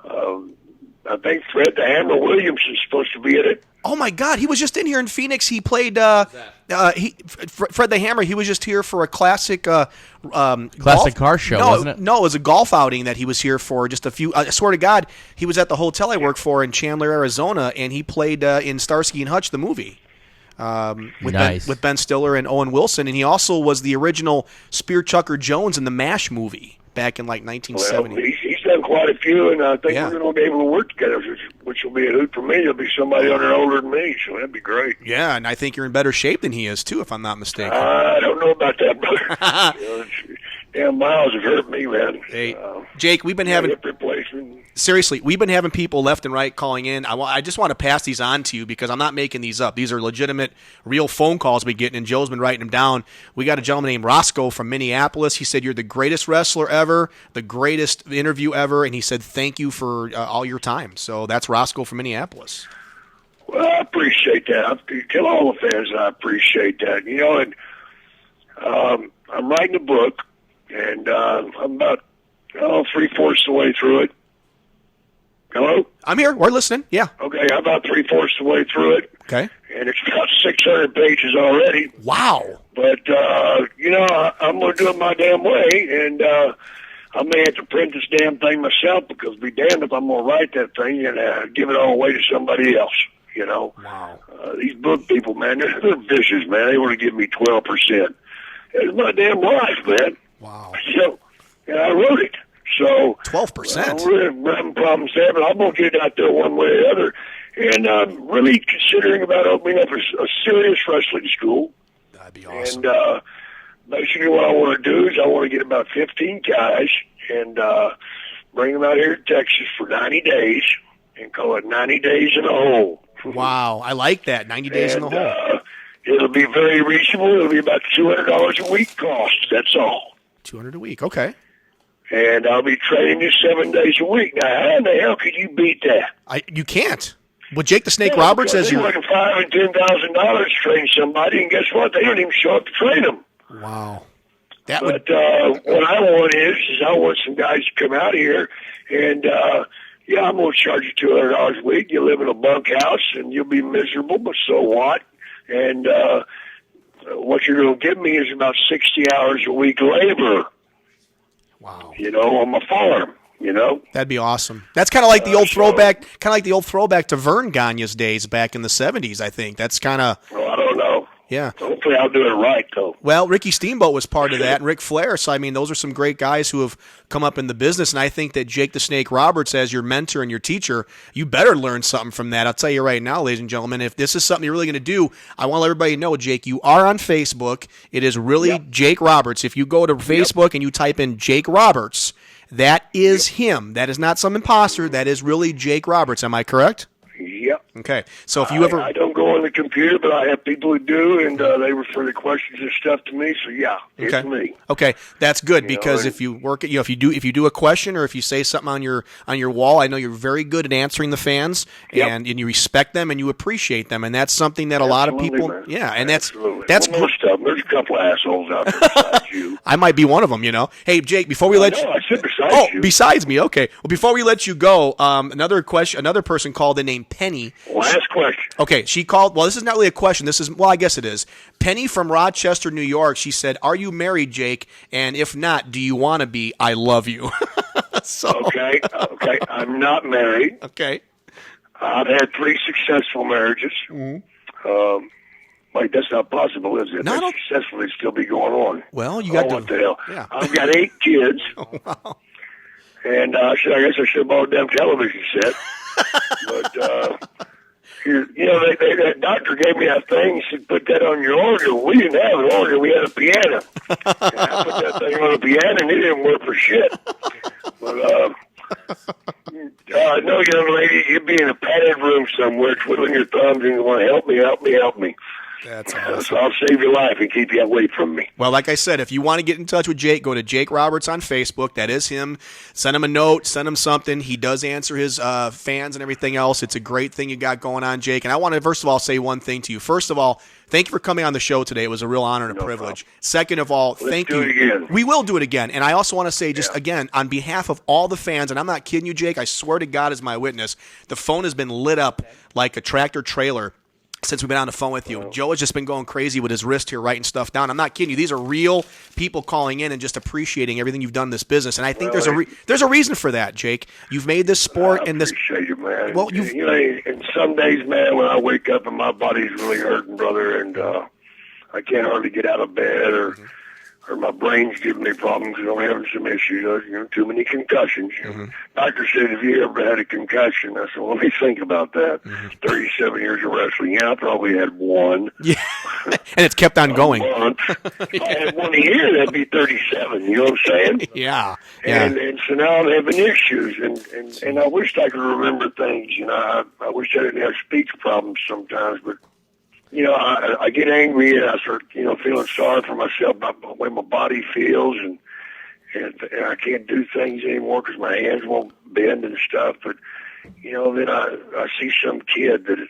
I think Fred the Hammer Williamson's supposed to be in it. Oh, my God. He was just in here in Phoenix. He played Fred the Hammer. He was just here for a classic Classic car show, wasn't it? No, it was a golf outing that he was here for just a few. I swear to God, he was at the hotel I work for in Chandler, Arizona, and he played in Starsky and Hutch, the movie. With Ben Stiller and Owen Wilson. And he also was the original Spear Chucker Jones in the MASH movie back in like 1970. Well, he's done quite a few, and I think we're going to be able to work together, which will be a hoot for me. He'll be somebody under older than me, so that'd be great. Yeah, and I think you're in better shape than he is, too, if I'm not mistaken. I don't know about that, brother. Damn miles have hurt me, man. Hey, Jake, we've been having... hip replacement. Seriously, we've been having people left and right calling in. I just want to pass these on to you because I'm not making these up. These are legitimate, real phone calls we get, and Joe's been writing them down. We got a gentleman named Roscoe from Minneapolis. He said, you're the greatest wrestler ever, the greatest interview ever, and he said, thank you for all your time. So that's Roscoe from Minneapolis. Well, I appreciate that. I tell all the fans I appreciate that. And I'm writing a book, and I'm about 3/4 the way through it. Hello? I'm here. We're listening. Yeah. Okay, I'm about 3/4 the way through it. Okay. And it's about 600 pages already. Wow. But, I'm going to do it my damn way, and I may have to print this damn thing myself because be damned if I'm going to write that thing and give it all away to somebody else, Wow. These book people, man, they're vicious, man. They want to give me 12%. It's my damn life, man. Wow. So, I wrote it. So 12%. I'm really having problems there, but I'm going to get it out there one way or the other. And I'm really considering about opening up a serious wrestling school. That'd be awesome. And basically what I want to do is I want to get about 15 guys and bring them out here to Texas for 90 days and call it 90 Days in a Hole. Wow, I like that. 90 days in the hole. It'll be very reasonable. It'll be about $200 a week cost. That's all. 200 a week. Okay. And I'll be training you 7 days a week. Now, how in the hell could you beat that? You can't. Well, Jake the Snake Roberts says you're like $5,000 and $10,000 to train somebody, and guess what? They don't even show up to train them. Wow. But what I want is I want some guys to come out here, and I'm going to charge you $200 a week. You live in a bunkhouse, and you'll be miserable, but so what? And what you're going to give me is about 60 hours a week labor. Wow. On my farm. That'd be awesome. That's kind of like the old throwback, to Vern Gagne's days back in the 70s. I think that's kind of. Well, I don't know. Yeah. Hopefully, I'll do it right though. Well, Ricky Steamboat was part of that, and Ric Flair. So I mean, those are some great guys who have come up in the business, and I think that Jake the Snake Roberts, as your mentor and your teacher, you better learn something from that. I'll tell you right now, ladies and gentlemen, if this is something you're really going to do, I want to let everybody know, Jake, you are on Facebook. It is really Jake Roberts. If you go to Facebook and you type in Jake Roberts, that is him. That is not some imposter. That is really Jake Roberts. Am I correct? Yep. Okay. So if you ever... I don't go on the computer, but I have people who do, and they refer the questions and stuff to me. So it's me. Okay, that's good because if you work, if you do a question or if you say something on your wall, I know you're very good at answering the fans, and you respect them and you appreciate them, and that's something that a lot of people, man. and that's most of them. There's a couple of assholes out there besides you. I might be one of them, Hey, Jake, before we let you, I said besides you. Besides me, okay. Well, before we let you go, another person called in named Penny. Last question. Okay, she called. Well, this is not really a question. I guess it is. Penny from Rochester, New York. She said, "Are you married, Jake? And if not, do you want to be? I love you." Okay. I'm not married. Okay. I've had 3 successful marriages. Mm-hmm. Wait, that's not possible, is it? No, successful, it'd still be going on. Well, you got what the hell? Yeah. I've got 8 kids. Oh, wow. And I guess I should have bought a damn television set. But, that doctor gave me that thing. He said, put that on your organ. We didn't have an organ. We had a piano. And I put that thing on a piano, and it didn't work for shit. But, no, young lady, you'd be in a padded room somewhere twiddling your thumbs and you want to help me. That's awesome. So I'll save your life and keep you away from me. Well, like I said, if you want to get in touch with Jake, go to Jake Roberts on Facebook. That is him. Send him a note. Send him something. He does answer his fans and everything else. It's a great thing you got going on, Jake. And I want to, first of all, say one thing to you. First of all, thank you for coming on the show today. It was a real honor and a privilege. Problem. Second of all, thank you. Let's do it again. We will do it again. And I also want to say, again, on behalf of all the fans, and I'm not kidding you, Jake, I swear to God as my witness, the phone has been lit up like a tractor trailer since we've been on the phone with you. Joe has just been going crazy with his wrist here, writing stuff down. I'm not kidding you. These are real people calling in and just appreciating everything you've done in this business. And I think there's a reason for that, Jake. You've made this sport and this. I appreciate you, man. Well, and some days, man, when I wake up and my body's really hurting, brother, and I can't hardly get out of bed, or my brain's giving me problems because I'm having some issues. Too many concussions. Doctor said, "Have you ever had a concussion?" I said, well, let me think about that. 37 years of wrestling. Yeah, I probably had one. Yeah, and it's kept on going. If I had one a year, that'd be 37. You know what I'm saying? Yeah. And so now I'm having issues, and I wished I could remember things. I wish I didn't have speech problems sometimes, but I get angry and I start, feeling sorry for myself about the way my body feels, and I can't do things anymore because my hands won't bend and stuff. But, then I see some kid that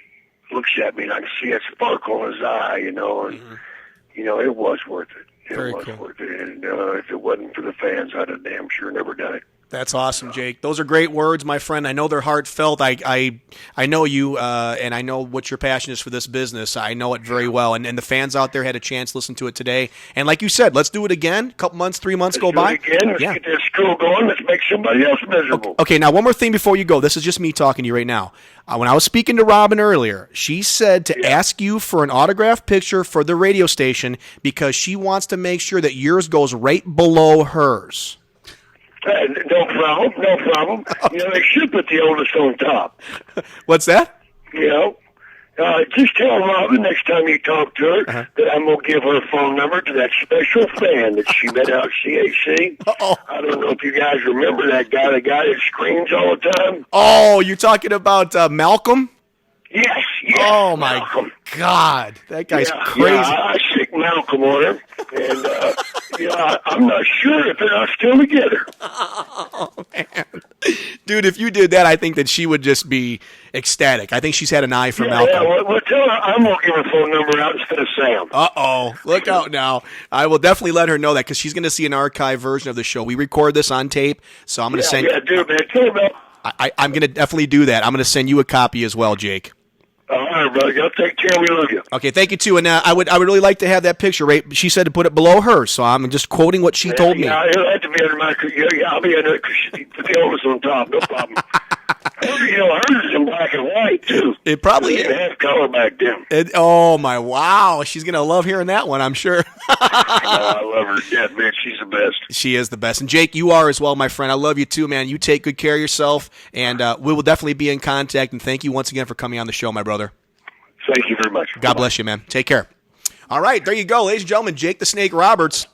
looks at me and I can see a sparkle in his eye, and, it was worth it. It was worth it. And if it wasn't for the fans, I'd have damn sure never done it. That's awesome, Jake. Those are great words, my friend. I know they're heartfelt. I know you, and I know what your passion is for this business. I know it very well. And the fans out there had a chance to listen to it today. And like you said, let's do it again. A couple months, 3 months go by. Let's do it again. Let's get this school going. Let's make somebody else miserable. Okay, now one more thing before you go. This is just me talking to you right now. When I was speaking to Robin earlier, she said to ask you for an autographed picture for the radio station because she wants to make sure that yours goes right below hers. No problem, no problem. They should put the oldest on top. What's that? Just tell Robin next time you talk to her that I'm going to give her phone number to that special fan that she met out at CAC. Uh-oh. I don't know if you guys remember that guy, the guy that screams all the time. Oh, you're talking about Malcolm? Yes. Oh, my Malcolm. God. That guy's crazy. Yeah, I sick Malcolm on her. And, I'm not sure if they're not still together. Oh, man. Dude, if you did that, I think that she would just be ecstatic. I think she's had an eye for Malcolm. Yeah, well, tell her I'm going to give her phone number out instead of Sam. Uh-oh. Look out now. I will definitely let her know that because she's going to see an archive version of the show. We record this on tape, so I'm going to send... Yeah, do it, man. Tell her about... I'm going to definitely do that. I'm going to send you a copy as well, Jake. All right, brother. Y'all take care. We love you. Okay, thank you, too. And I would really like to have that picture, right? She said to put it below her, so I'm just quoting what she told me. Yeah, it'll have to be under my... Yeah, I'll be under it because she put the oldest on top. No problem. Hers is in black and white, too. It probably is. They didn't have color back then. Oh, my, wow. She's going to love hearing that one, I'm sure. I love her to death, man. She's the best. She is the best. And, Jake, you are as well, my friend. I love you, too, man. You take good care of yourself, and we will definitely be in contact. And thank you once again for coming on the show, my brother. Thank you very much. God bless you, man. Take care. All right, there you go, ladies and gentlemen. Jake the Snake Roberts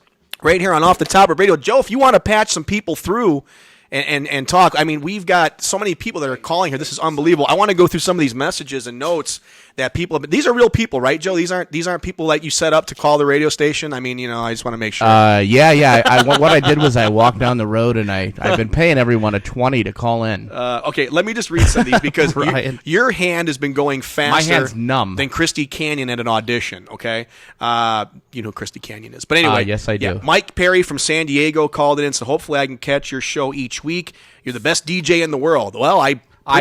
right here on Off the Top of Radio. Joe, if you want to patch some people through and talk, I mean, we've got so many people that are calling here. This is unbelievable. I want to go through some of these messages and notes that people have. These are real people, right, Joe? These aren't people that you set up to call the radio station. I mean, I just want to make sure. Yeah. What I did was I walked down the road and I've been paying everyone a $20 to call in. Okay, let me just read some of these because your hand has been going faster. My hand's numb. Than Christy Canyon at an audition. Okay, you know who Christy Canyon is, but anyway, yes, I do. Yeah. Mike Perry from San Diego called it in, so hopefully I can catch your show each week. You're the best DJ in the world. Well, I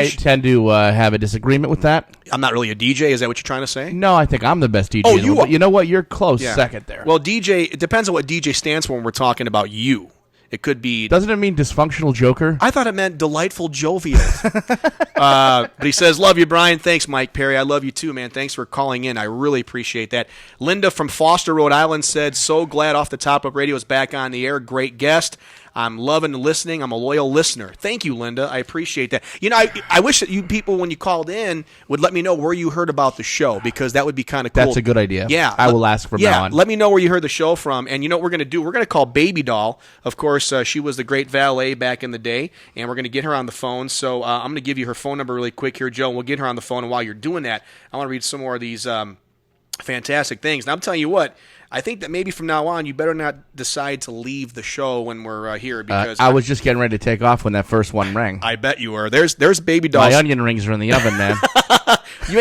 tend to have a disagreement with that. I'm not really a DJ. Is that what you're trying to say? No, I think I'm the best DJ. Oh, you are. You know what? You're close second there. Well, DJ, it depends on what DJ stands for when we're talking about you. It could be... Doesn't it mean dysfunctional joker? I thought it meant delightful jovial. But he says, love you, Brian. Thanks, Mike Perry. I love you too, man. Thanks for calling in. I really appreciate that. Linda from Foster, Rhode Island said, so glad Off the Top of Radio is back on the air. Great guest. I'm loving listening. I'm a loyal listener. Thank you, Linda. I appreciate that. I wish that you people, when you called in, would let me know where you heard about the show because that would be kind of cool. That's a good idea. Yeah. I will ask from now on. Let me know where you heard the show from. And you know what we're going to do? We're going to call Baby Doll. Of course, she was the great valet back in the day, and we're going to get her on the phone. So I'm going to give you her phone number really quick here, Joe, and we'll get her on the phone. And while you're doing that, I want to read some more of these fantastic things. And I'm telling you what, I think that maybe from now on, you better not decide to leave the show when we're here because I was just getting ready to take off when that first one rang. I bet you were. There's Baby Doll. My onion rings are in the oven, man. You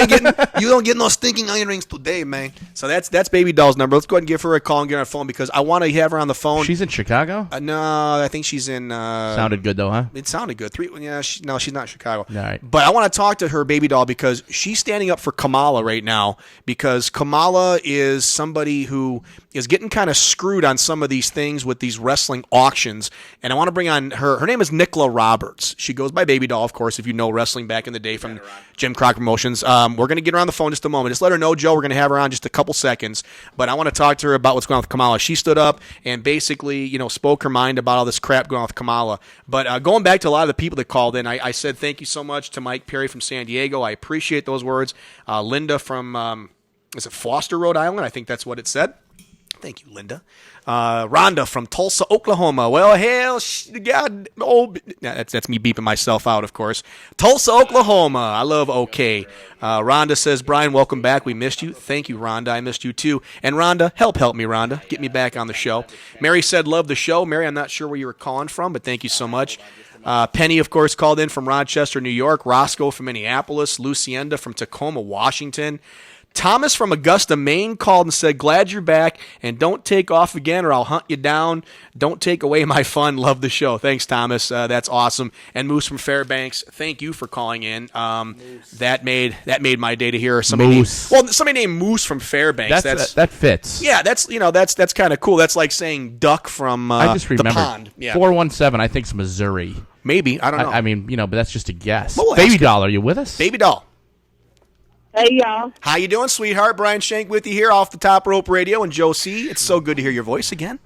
don't get no stinking onion rings today, man. So that's Baby Doll's number. Let's go ahead and give her a call and get her on the phone because I want to have her on the phone. She's in Chicago? No, I think she's in. Sounded good though, huh? It sounded good. No, she's not in Chicago. All right. But I want to talk to her, Baby Doll, because she's standing up for Kamala right now because Kamala is somebody who is getting kind of screwed on some of these things with these wrestling auctions. And I want to bring on her. Her name is Nicola Roberts. She goes by Baby Doll, of course, if you know wrestling back in the day from Jim Crockett Promotions. We're going to get her on the phone just a moment. Just let her know, Joe, we're going to have her on just a couple seconds. But I want to talk to her about what's going on with Kamala. She stood up and basically, spoke her mind about all this crap going on with Kamala. But going back to a lot of the people that called in, I said thank you so much to Mike Perry from San Diego. I appreciate those words. Linda from, is it Foster, Rhode Island? I think that's what it said. Thank you, Linda. Rhonda from Tulsa, Oklahoma. Well, hell, God, that's me beeping myself out, of course. Tulsa, Oklahoma. I love OK. Rhonda says, Brian, welcome back. We missed you. Thank you, Rhonda. I missed you, too. And Rhonda, help me, Rhonda. Get me back on the show. Mary said, love the show. Mary, I'm not sure where you were calling from, but thank you so much. Penny, of course, called in from Rochester, New York. Roscoe from Minneapolis. Lucienda from Tacoma, Washington. Thomas from Augusta, Maine called and said, glad you're back, and don't take off again or I'll hunt you down. Don't take away my fun. Love the show. Thanks, Thomas. That's awesome. And Moose from Fairbanks, thank you for calling in. That made my day to hear somebody named Moose from Fairbanks. That fits. Yeah, that's kind of cool. That's like saying duck from I just remember, the pond. Yeah. 417, I think, is Missouri. Maybe. I don't know. I mean, but that's just a guess. We'll Baby Doll, are you with us? Baby Doll. Hey, y'all. How you doing, sweetheart? Brian Shank with you here off the Top Rope Radio and Joe C. It's so good to hear your voice again.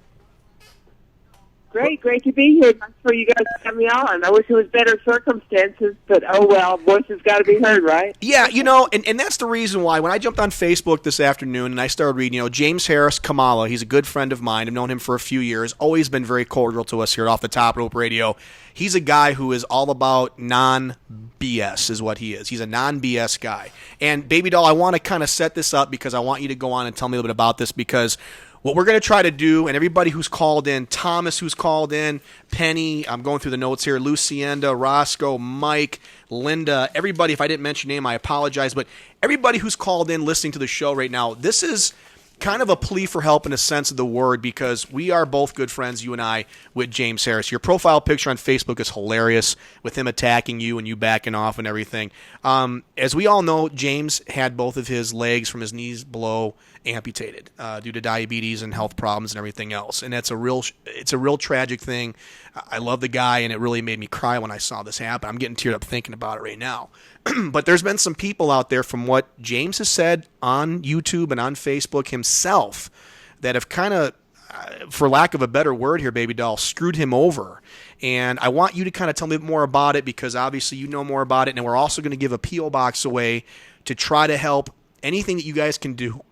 Great to be here. Thanks for you guys to have me on. I wish it was better circumstances, but oh well, voices got to be heard, right? Yeah, and that's the reason why when I jumped on Facebook this afternoon and I started reading, James Harris Kamala, he's a good friend of mine. I've known him for a few years, always been very cordial to us here at Off the Top Rope Radio. He's a guy who is all about non-BS is what he is. He's a non-BS guy. And Baby Doll, I want to kind of set this up because I want you to go on and tell me a little bit about this because what we're going to try to do, and everybody who's called in, Thomas who's called in, Penny, I'm going through the notes here, Lucienda, Roscoe, Mike, Linda, everybody, if I didn't mention your name, I apologize, but everybody who's called in listening to the show right now, this is kind of a plea for help in a sense of the word because we are both good friends, you and I, with James Harris. Your profile picture on Facebook is hilarious with him attacking you and you backing off and everything. As we all know, James had both of his legs from his knees below amputated due to diabetes and health problems and everything else. And it's a real tragic thing. I love the guy, and it really made me cry when I saw this happen. I'm getting teared up thinking about it right now. But there's been some people out there, from what James has said on YouTube and on Facebook himself, that have kind of, for lack of a better word here, Baby Doll, screwed him over. And I want you to kind of tell me more about it because obviously you know more about it. And we're also going to give a P.O. box away to try to help anything that you guys can do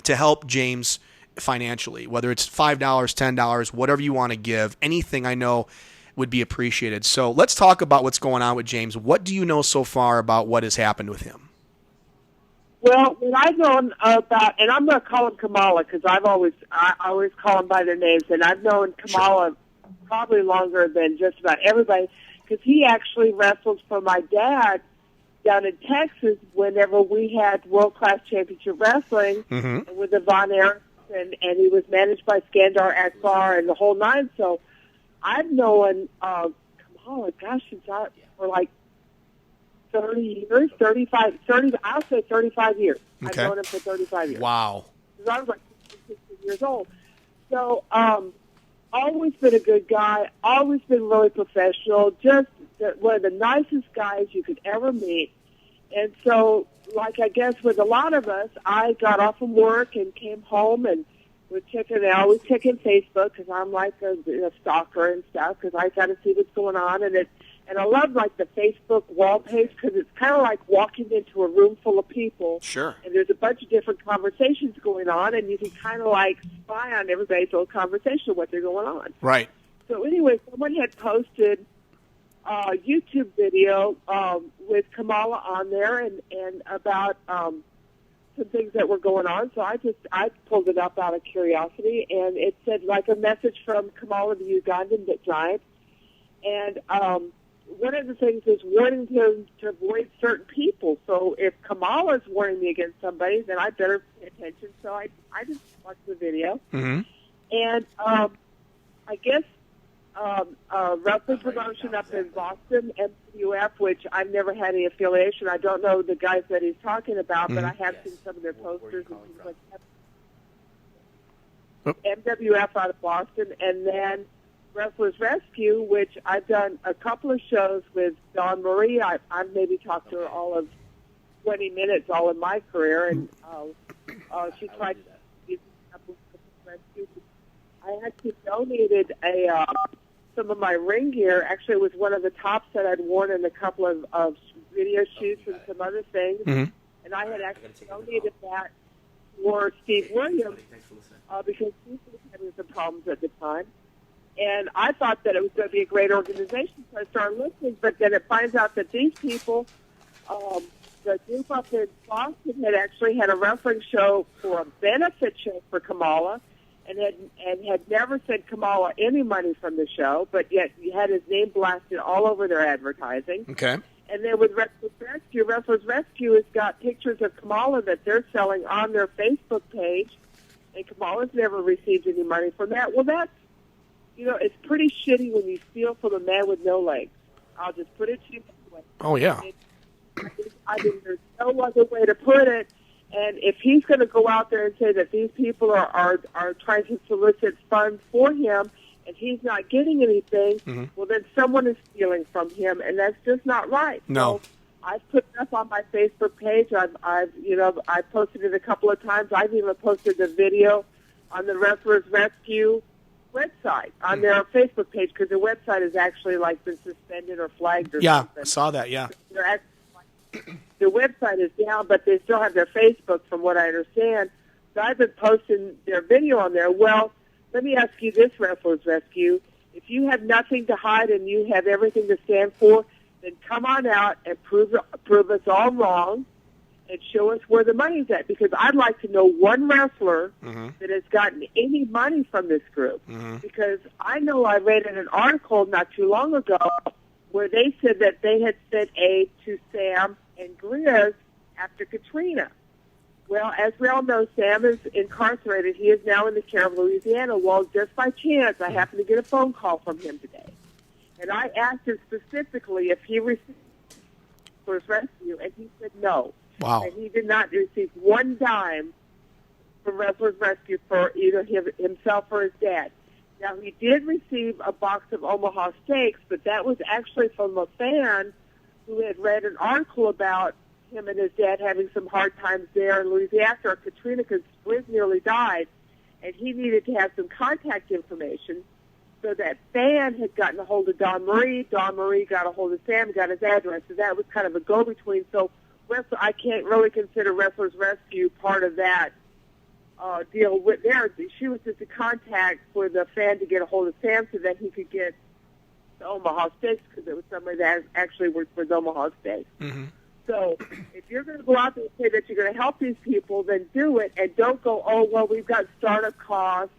to help James financially, whether it's $5, $10, whatever you want to give. Anything I know would be appreciated. So let's talk about what's going on with James. What do you know so far about what has happened with him? Well, what I've known about, and I'm going to call him Kamala because I always call them by their names, and I've known Kamala probably longer than just about everybody because he actually wrestled for my dad down in Texas whenever we had world-class championship wrestling with the Von Erichs, and he was managed by Skandar Akbar and the whole nine. So I've known Kamala, for like 30 years, 35, I'll say 35 years. Okay. I've known him for 35 years. Wow. Because I was like 16 years old. So always been a good guy, always been really professional, just one of the nicest guys you could ever meet. And so, like I guess with a lot of us, I got off from work and came home and I always check in Facebook because I'm like a stalker and stuff because I got to see what's going on. And I love like the Facebook wall page because it's kind of like walking into a room full of people. Sure. And there's a bunch of different conversations going on, and you can kind of like spy on everybody's little conversation, what they're going on. Right. So anyway, someone had posted a YouTube video with Kamala on there and about some things that were going on. So I pulled it up out of curiosity, and it said like a message from Kamala, the Ugandan giant. And one of the things is warning him to avoid certain people. So if Kamala's warning me against somebody, then I better pay attention. So I just watched the video. Mm-hmm. And I guess wrestling promotion up in Boston, MWF, which I've never had any affiliation. I don't know the guys that he's talking about, but I have seen some of their posters and things like that. MWF out of Boston, and then Wrestlers Rescue, which I've done a couple of shows with Dawn Marie. I've maybe talked to her all of 20 minutes all in my career, and she tried to use a couple of rescues. I actually donated some of my ring gear. Actually, it was one of the tops that I'd worn in a couple of video shoots and some other things. Mm-hmm. And I had actually donated that for Steve Williams because he was having some problems at the time. And I thought that it was going to be a great organization, so I started listening. But then it finds out that these people, the group up in Boston, had actually had a wrestling show for a benefit show for Kamala, and had never sent Kamala any money from the show, but yet he had his name blasted all over their advertising. Okay. And then with Wrestlers Rescue has got pictures of Kamala that they're selling on their Facebook page, and Kamala's never received any money from that. Well, that's, it's pretty shitty when you steal from a man with no legs. I'll just put it to you that way. Oh, yeah. I mean, there's no other way to put it. And if he's going to go out there and say that these people are trying to solicit funds for him, and he's not getting anything, well, then someone is stealing from him, and that's just not right. No. So I've put it up on my Facebook page. I've posted it a couple of times. I've even posted the video on the Wrestlers Rescue website on their Facebook page, because their website has actually been suspended or flagged or something. Yeah, I saw that. Yeah. Their website is down, but they still have their Facebook, from what I understand. So I've been posting their video on there. Well, let me ask you this, Wrestlers Rescue. If you have nothing to hide and you have everything to stand for, then come on out and prove us all wrong and show us where the money's at. Because I'd like to know one wrestler that has gotten any money from this group. Because I know I read in an article not too long ago where they said that they had sent aid to Sam and Grizz after Katrina. Well, as we all know, Sam is incarcerated. He is now in the care of Louisiana. Well, just by chance, I happened to get a phone call from him today. And I asked him specifically if he received Wrestlers Rescue, and he said no. Wow. And he did not receive one dime from Wrestlers Rescue for either himself or his dad. Now, he did receive a box of Omaha steaks, but that was actually from a fan who had read an article about him and his dad having some hard times there in Louisiana after Katrina, because Grizz nearly died, and he needed to have some contact information. So that fan had gotten a hold of Don Marie. Don Marie got a hold of Sam, got his address, so that was kind of a go-between. So I can't really consider Wrestlers Rescue part of that deal with there. She was just a contact for the fan to get a hold of Sam so that he could get the Omaha Steaks, because it was somebody that actually worked for the Omaha Steaks. So if you're going to go out there and say that you're going to help these people, then do it, and don't go, oh, well, we've got startup costs,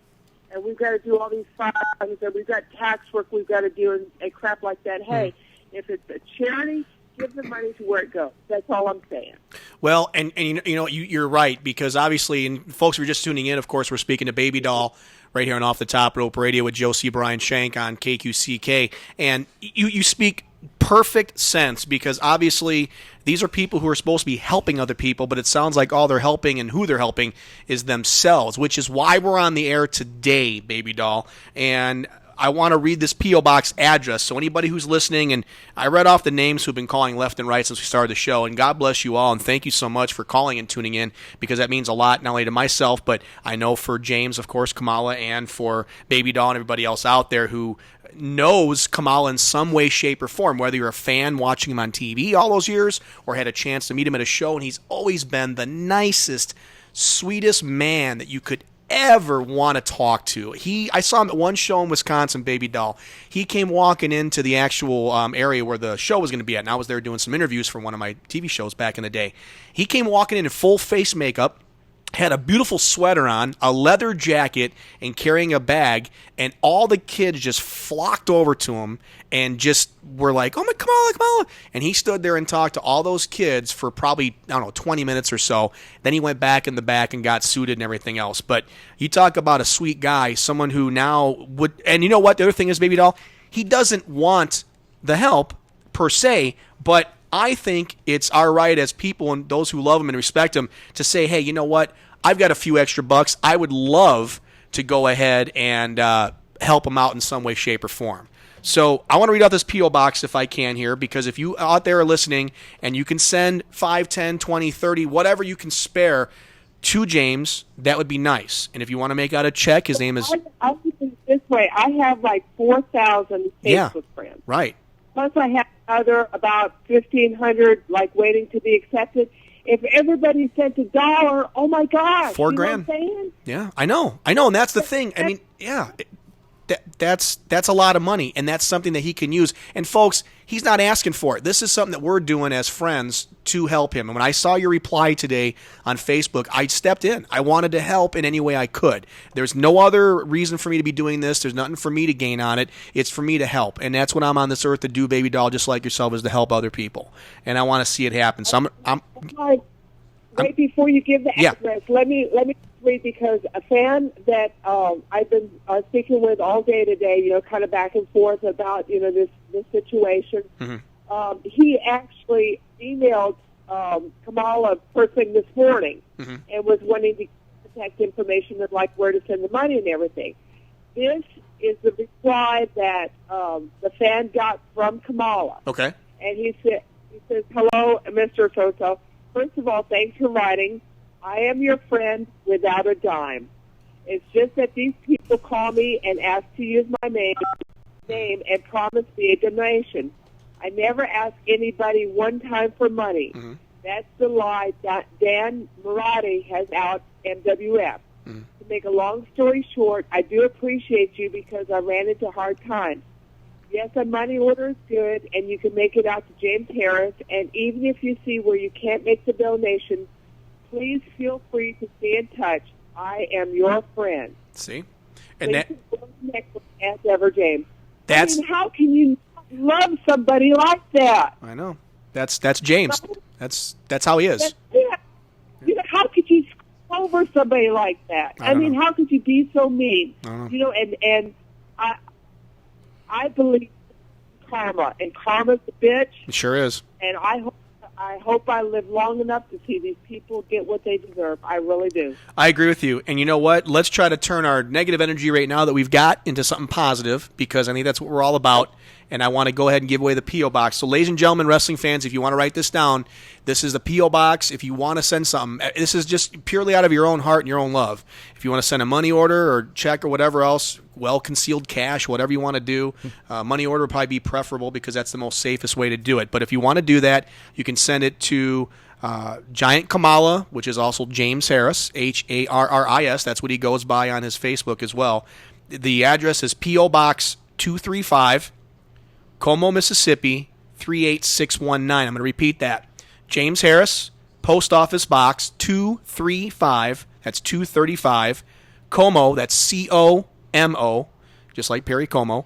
and we've got to do all these filings, and we've got tax work we've got to do, and crap like that. Hey, if it's a charity, give the money to where it goes. That's all I'm saying. Well, and you're right, because obviously, and folks who are just tuning in, of course, we're speaking to Baby Doll right here on Off the Top Rope Radio with Josie Brian Shank on KQCK, and you speak perfect sense, because obviously these are people who are supposed to be helping other people, but it sounds like all they're helping and who they're helping is themselves, which is why we're on the air today, Baby Doll. And I want to read this P.O. Box address, so anybody who's listening, and I read off the names who've been calling left and right since we started the show, and God bless you all, and thank you so much for calling and tuning in, because that means a lot, not only to myself, but I know for James, of course, Kamala, and for Baby Doll and everybody else out there who knows Kamala in some way, shape, or form, whether you're a fan watching him on TV all those years or had a chance to meet him at a show, and he's always been the nicest, sweetest man that you could ever want to talk to. I saw him at one show in Wisconsin, Baby Doll. He came walking into the actual area where the show was going to be at, and I was there doing some interviews for one of my TV shows back in the day. He came walking in full face makeup, had a beautiful sweater on, a leather jacket, and carrying a bag, and all the kids just flocked over to him and just were like, oh my, Kamala, Kamala. And he stood there and talked to all those kids for probably, 20 minutes or so. Then he went back in the back and got suited and everything else. But you talk about a sweet guy, someone who now would, and you know what, the other thing is, Baby Doll, he doesn't want the help per se, but I think it's our right as people and those who love him and respect him to say, hey, you know what? I've got a few extra bucks. I would love to go ahead and help him out in some way, shape, or form. So I want to read out this P.O. Box if I can here, because if you out there are listening and you can send 5, 10, 20, 30, whatever you can spare to James, that would be nice. And if you want to make out a check, his name is... I'll put it this way. I have 4,000 Facebook friends. Right. Plus, I have about 1,500 waiting to be accepted. If everybody sent $1, oh my gosh, $4,000. You know what I'm saying? Yeah, I know, and that's the thing. I mean, yeah, that's a lot of money, and that's something that he can use. And folks, he's not asking for it. This is something that we're doing as friends to help him. And when I saw your reply today on Facebook, I stepped in. I wanted to help in any way I could. There's no other reason for me to be doing this. There's nothing for me to gain on it. It's for me to help, and that's what I'm on this earth to do, baby doll, just like yourself, is to help other people. And I want to see it happen. So Wait, before you give the Yeah. address, let me read, because a fan that I've been speaking with all day today, kind of back and forth about this situation. He actually emailed Kamala first thing this morning and was wanting to contact information of like where to send the money and everything. This is the reply that the fan got from Kamala. Okay. And he says, "Hello, Mr. Soto. First of all, thanks for writing. I am your friend without a dime. It's just that these people call me and ask to use my name and promise me a donation. I never ask anybody one time for money. That's the lie that Dan Marathi has out MWF. To make a long story short, I do appreciate you because I ran into hard times. Yes, a money order is good, and you can make it out to James Harris. And even if you see where you can't make the donation, please feel free to stay in touch. I am your friend." See? And that, as ever, James. that's, I mean, how can you love somebody like that? I know. That's James. That's how he is. That's it. How could you screw over somebody like that? I mean, how could you be so mean? And I believe in karma, and karma's a bitch. It sure is. And I hope I live long enough to see these people get what they deserve. I really do. I agree with you. And you know what? Let's try to turn our negative energy right now that we've got into something positive, because I think that's what we're all about. And I want to go ahead and give away the P.O. Box. So, ladies and gentlemen, wrestling fans, if you want to write this down, this is the P.O. Box. If you want to send something, this is just purely out of your own heart and your own love. If you want to send a money order or check or whatever else, well-concealed cash, whatever you want to do, money order would probably be preferable because that's the most safest way to do it. But if you want to do that, you can send it to Giant Kamala, which is also James Harris, Harris. That's what he goes by on his Facebook as well. The address is P.O. Box 235, Como, Mississippi, 38619. I'm going to repeat that. James Harris, Post Office Box 235, that's 235, Como, that's C-O-M-O, just like Perry Como,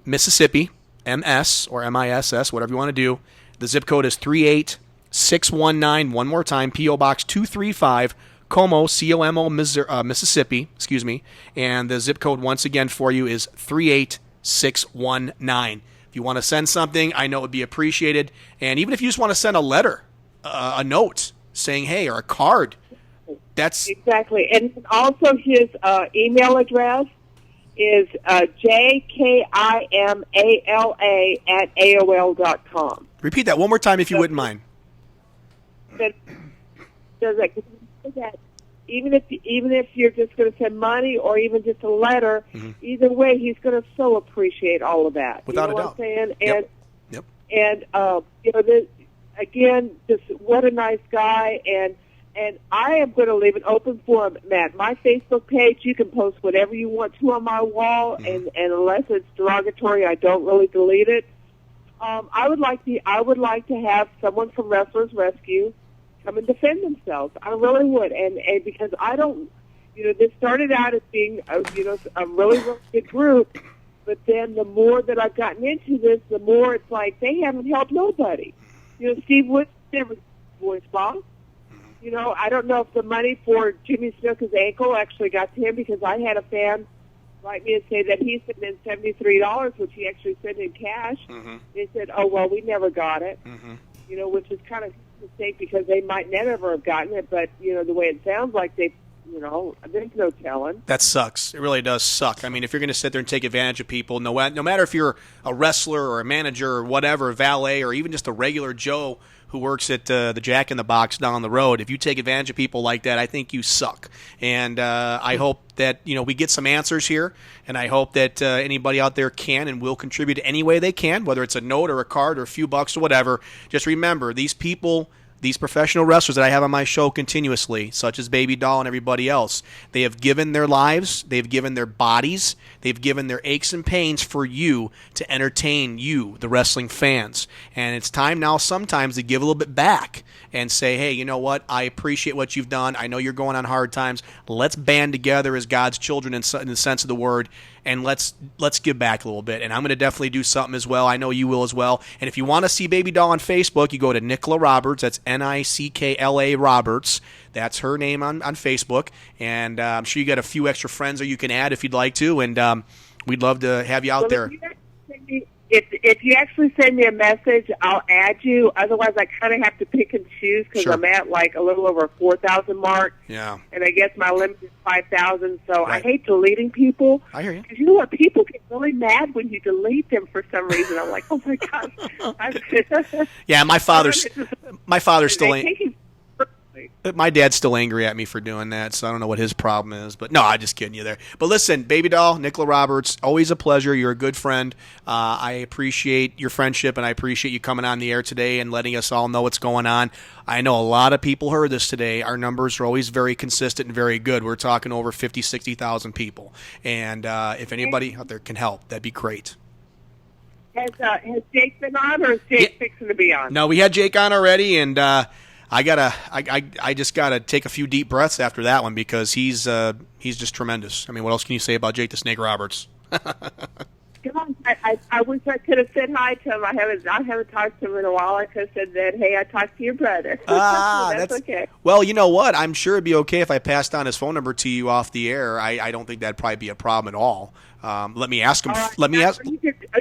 Mississippi, M-S or M-I-S-S, whatever you want to do. The zip code is 38619. One more time, P.O. Box 235, Como, C-O-M-O, Mississippi, excuse me. And the zip code once again for you is 38619. If you want to send something, I know it would be appreciated. And even if you just want to send a letter, a note saying, hey, or a card, that's... Exactly. And also his email address is jkimala@aol.com. Repeat that one more time if you wouldn't mind. Even if you're just going to send money or even just a letter, either way, he's going to so appreciate all of that. Without a doubt. What I'm saying? Yep. And again, just what a nice guy. And I am going to leave it open for him, Matt. My Facebook page, you can post whatever you want to on my wall, and unless it's derogatory, I don't really delete it. I would like to have someone from Wrestlers Rescue come and defend themselves. I really would, and because I don't, this started out as being a really good group, but then the more that I've gotten into this, the more it's like they haven't helped nobody. Steve Woods never voice box. I don't know if the money for Jimmy Snuka's ankle actually got to him, because I had a fan write me and say that he sent in $73, which he actually sent in cash. They said, "Oh well, we never got it," which is kind of a mistake because they might never have gotten it. But the way it sounds like they, there's no telling. That sucks. It really does suck. I mean, if you're going to sit there and take advantage of people, no matter if you're a wrestler or a manager or whatever, valet, or even just a regular Joe who works at the Jack in the Box down the road, if you take advantage of people like that, I think you suck. And I hope that we get some answers here, and I hope that anybody out there can and will contribute any way they can, whether it's a note or a card or a few bucks or whatever. Just remember, these people these professional wrestlers that I have on my show continuously, such as Baby Doll and everybody else, they have given their lives, they've given their bodies, they've given their aches and pains for you to entertain you, the wrestling fans. And it's time now sometimes to give a little bit back and say, hey, you know what? I appreciate what you've done. I know you're going on hard times. Let's band together as God's children in the sense of the word, and let's give back a little bit. And I'm going to definitely do something as well. I know you will as well. And if you want to see Baby Doll on Facebook, you go to Nicola Roberts. That's Nickla Roberts. That's her name on Facebook. And I'm sure you got a few extra friends that you can add if you'd like to. And we'd love to have you out there. If you actually send me a message, I'll add you. Otherwise, I kind of have to pick and choose because Sure. I'm at like a little over 4,000 mark. Yeah. And I guess my limit is 5,000. So Right. I hate deleting people. I hear you. Because you know what? People get really mad when you delete them for some reason. I'm like, oh my gosh. Yeah, my father's still They take it personally. My dad's still angry at me for doing that, so I don't know what his problem is. But no, I'm just kidding you there. But listen, Baby Doll, Nicola Roberts, always a pleasure. You're a good friend. I appreciate your friendship, and I appreciate you coming on the air today and letting us all know what's going on. I know a lot of people heard this today. Our numbers are always very consistent and very good. We're talking over 50, 60,000 people. And if anybody out there can help, that'd be great. Has Jake been on, or is Jake fixing to be on? No, we had Jake on already, and I just gotta take a few deep breaths after that one because he's just tremendous. I mean, what else can you say about Jake the Snake Roberts? Come on, I wish I could have said hi to him. I haven't talked to him in a while. I could have said that, hey, I talked to your brother. That's okay. Well, you know what? I'm sure it'd be okay if I passed on his phone number to you off the air. I don't think that'd probably be a problem at all. Let me ask him. All right. Let me ask. Or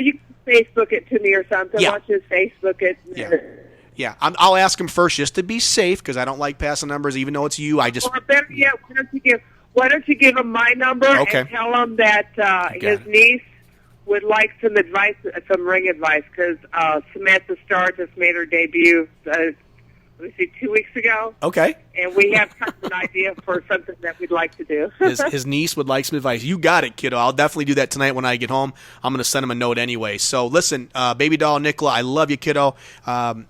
you can Facebook it to me or something. Yeah. Why don't you just Facebook it? Yeah, I'll ask him first just to be safe because I don't like passing numbers, even though it's you. I just Or better yet, why don't you give him my number Okay. and tell him that his it. niece would like some advice, some ring advice, because Samantha Starr just made her debut, 2 weeks ago, okay. and we have kind of an idea for something that we'd like to do. His niece would like some advice. You got it, kiddo. I'll definitely do that tonight when I get home. I'm going to send him a note anyway. So listen, Baby Doll, Nicola, I love you, kiddo.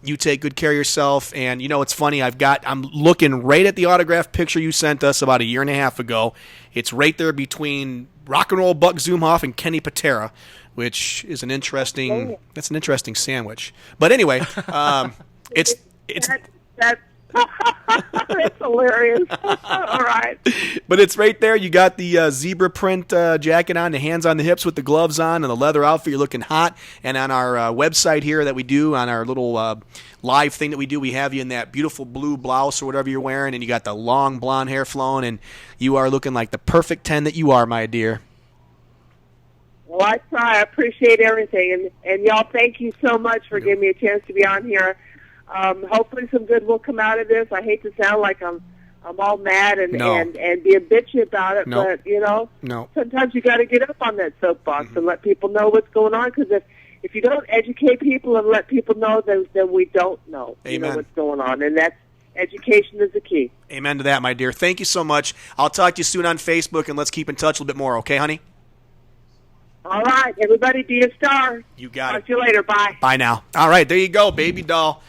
You take good care of yourself. And you know, it's funny. I'm looking right at the autographed picture you sent us about a year and a half ago. It's right there between Rock and Roll Buck Zumhoff and Kenny Patera, which is an interesting sandwich. But anyway, it's That's hilarious. All right. But it's right there. You got the zebra print jacket on, the hands on the hips with the gloves on, and the leather outfit. You're looking hot. And on our website here that we do, on our little live thing that we do, we have you in that beautiful blue blouse or whatever you're wearing, and you got the long blonde hair flowing, and you are looking like the perfect 10 that you are, my dear. Well, I try. I appreciate everything. And y'all, thank you so much for giving me a chance to be on here. Hopefully some good will come out of this. I hate to sound like I'm all mad and being bitchy about it, No. but, you know, No. sometimes you got to get up on that soapbox and let people know what's going on, because if you don't educate people and let people know, then we don't know, Amen. what's going on. And that's education is the key. Amen to that, my dear. Thank you so much. I'll talk to you soon on Facebook, and let's keep in touch a little bit more, okay, honey? All right, everybody be a star. You got Talk it. to you later. Bye. Bye now. All right, there you go, Baby Doll.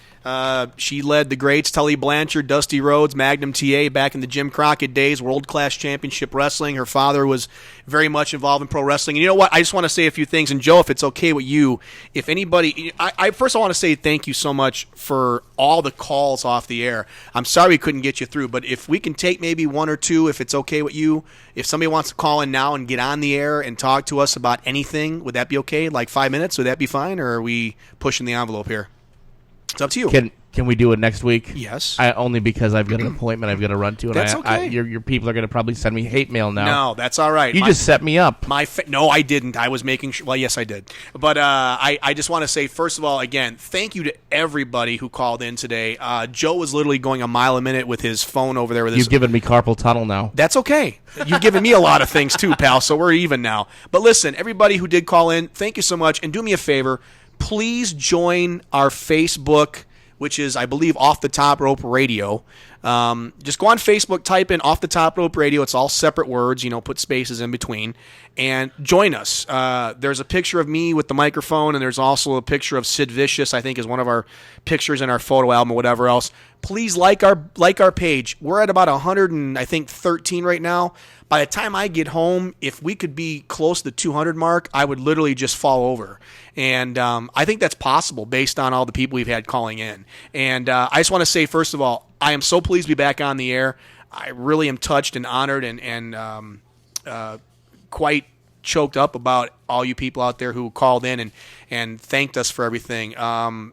She led the greats, Tully Blanchard, Dusty Rhodes, Magnum TA back in the Jim Crockett days, world-class championship wrestling. Her father was very much involved in pro wrestling. And you know what? I just want to say a few things. And, Joe, if it's okay with you, if anybody – I first I want to say thank you so much for all the calls off the air. I'm sorry we couldn't get you through, but if we can take maybe one or two, if it's okay with you, if somebody wants to call in now and get on the air and talk to us about anything, would that be okay? Like 5 minutes? Would that be fine, or are we pushing the envelope here? It's up to you. Can we do it next week? Yes. Only because I've got an appointment I've got to run to. And That's okay. Your people are going to probably send me hate mail now. No, that's all right. You just set me up. No, I didn't. I was making sure. Well, yes, I did. But I just want to say, first of all, again, thank you to everybody who called in today. Joe was literally going a mile a minute with his phone over there. You've given me carpal tunnel now. That's okay. You've given me a lot of things too, pal, so we're even now. But listen, everybody who did call in, thank you so much. And do me a favor. Please join our Facebook, which is, I believe, Off the Top Rope Radio. just go on Facebook, type in Off the Top Rope Radio. It's all separate words, put spaces in between, and join us. There's a picture of me with the microphone, and there's also a picture of Sid Vicious, I think, is one of our pictures in our photo album or whatever else. Please like our page. We're at about 113 right now. By the time I get home, if we could be close to the 200 mark, I would literally just fall over. And I think that's possible based on all the people we've had calling in. And I just want to say, first of all, I am so pleased to be back on the air. I really am touched and honored and quite choked up about all you people out there who called in and thanked us for everything.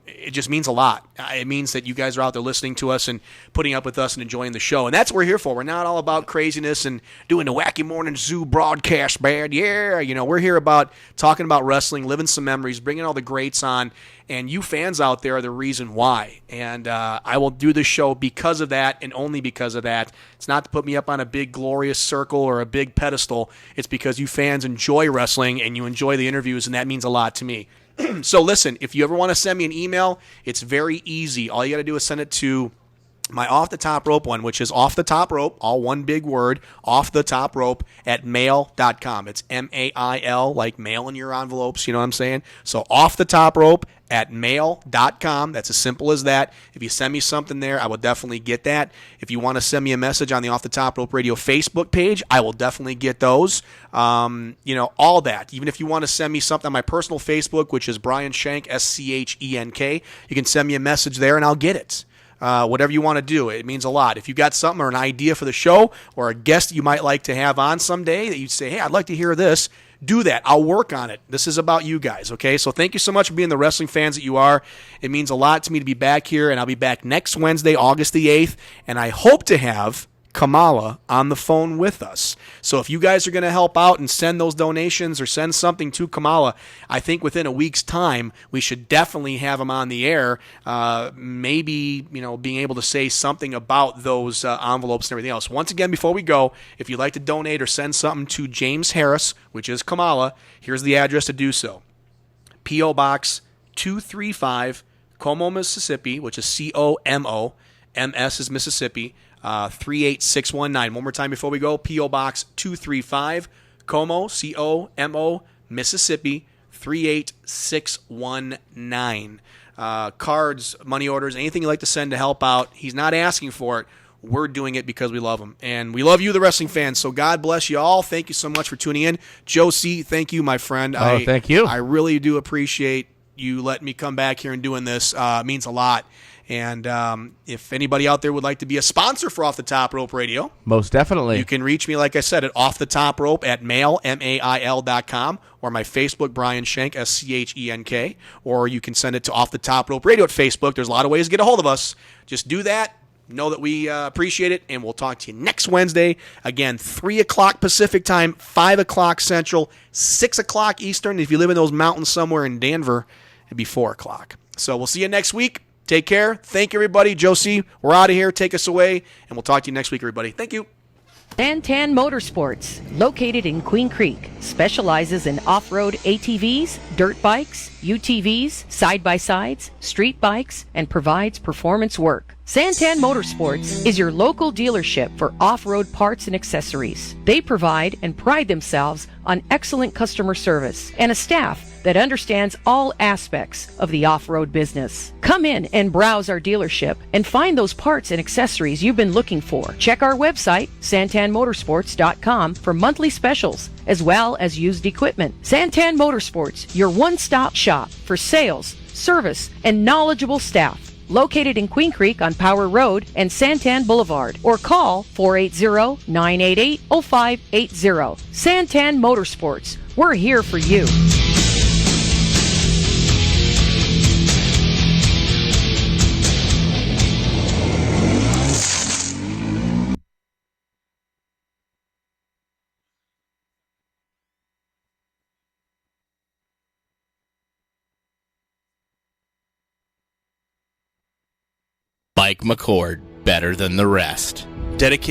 It just means a lot. It means that you guys are out there listening to us and putting up with us and enjoying the show. And that's what we're here for. We're not all about craziness and doing the Wacky Morning Zoo broadcast, man. Yeah, we're here about talking about wrestling, living some memories, bringing all the greats on. And you fans out there are the reason why. And I will do this show because of that and only because of that. It's not to put me up on a big glorious circle or a big pedestal. It's because you fans enjoy wrestling and you enjoy the interviews, and that means a lot to me. So listen, if you ever want to send me an email, it's very easy. All you got to do is send it to my Off the Top Rope one, which is Off the Top Rope, all one big word, Off the Top Rope at mail.com. It's MAIL, like mail in your envelopes, you know what I'm saying? So Off the Top Rope at mail.com. That's as simple as that. If you send me something there, I will definitely get that. If you want to send me a message on the Off the Top Rope Radio Facebook page, I will definitely get those. All that. Even if you want to send me something on my personal Facebook, which is Brian Schenk, SCHENK, you can send me a message there and I'll get it. Whatever you want to do, it means a lot. If you got something or an idea for the show or a guest you might like to have on someday that you'd say, hey, I'd like to hear this, do that. I'll work on it. This is about you guys, okay? So thank you so much for being the wrestling fans that you are. It means a lot to me to be back here, and I'll be back next Wednesday, August the 8th, and I hope to have Kamala on the phone with us. So if you guys are going to help out and send those donations or send something to Kamala, I think within a week's time, we should definitely have him on the air. Maybe, being able to say something about those envelopes and everything else. Once again, before we go, if you'd like to donate or send something to James Harris, which is Kamala, here's the address to do so. P.O. Box 235, Como, Mississippi, which is C-O-M-O. M-S is Mississippi. 38619. One more time before we go. P.O. Box 235, Como, C-O-M-O, Mississippi, 38619. Cards, money orders, anything you'd like to send to help out. He's not asking for it. We're doing it because we love him. And we love you, the wrestling fans. So God bless you all. Thank you so much for tuning in. Joe C., thank you, my friend. Thank you. I really do appreciate you letting me come back here and doing this. It means a lot. And if anybody out there would like to be a sponsor for Off the Top Rope Radio, most definitely, you can reach me, like I said, at Off the Top Rope at mail.com, or my Facebook, Brian Schenk, SCHENK, or you can send it to Off the Top Rope Radio at Facebook. There's a lot of ways to get a hold of us. Just do that. Know that we appreciate it, and we'll talk to you next Wednesday. Again, 3 o'clock Pacific time, 5 o'clock Central, 6 o'clock Eastern. If you live in those mountains somewhere in Denver, it'd be 4 o'clock. So we'll see you next week. Take care. Thank you, everybody. Josie, we're out of here. Take us away, and we'll talk to you next week, everybody. Thank you. Santan Motorsports, located in Queen Creek, specializes in off-road ATVs, dirt bikes, UTVs, side-by-sides, street bikes, and provides performance work. Santan Motorsports is your local dealership for off-road parts and accessories. They provide and pride themselves on excellent customer service and a staff that understands all aspects of the off-road business. Come in and browse our dealership and find those parts and accessories you've been looking for. Check our website, santanmotorsports.com, for monthly specials as well as used equipment. Santan Motorsports, your one-stop shop for sales, service, and knowledgeable staff. Located in Queen Creek on Power Road and Santan Boulevard, or call 480-988-0580. Santan Motorsports, we're here for you. Mike McCord, better than the rest. Dedicated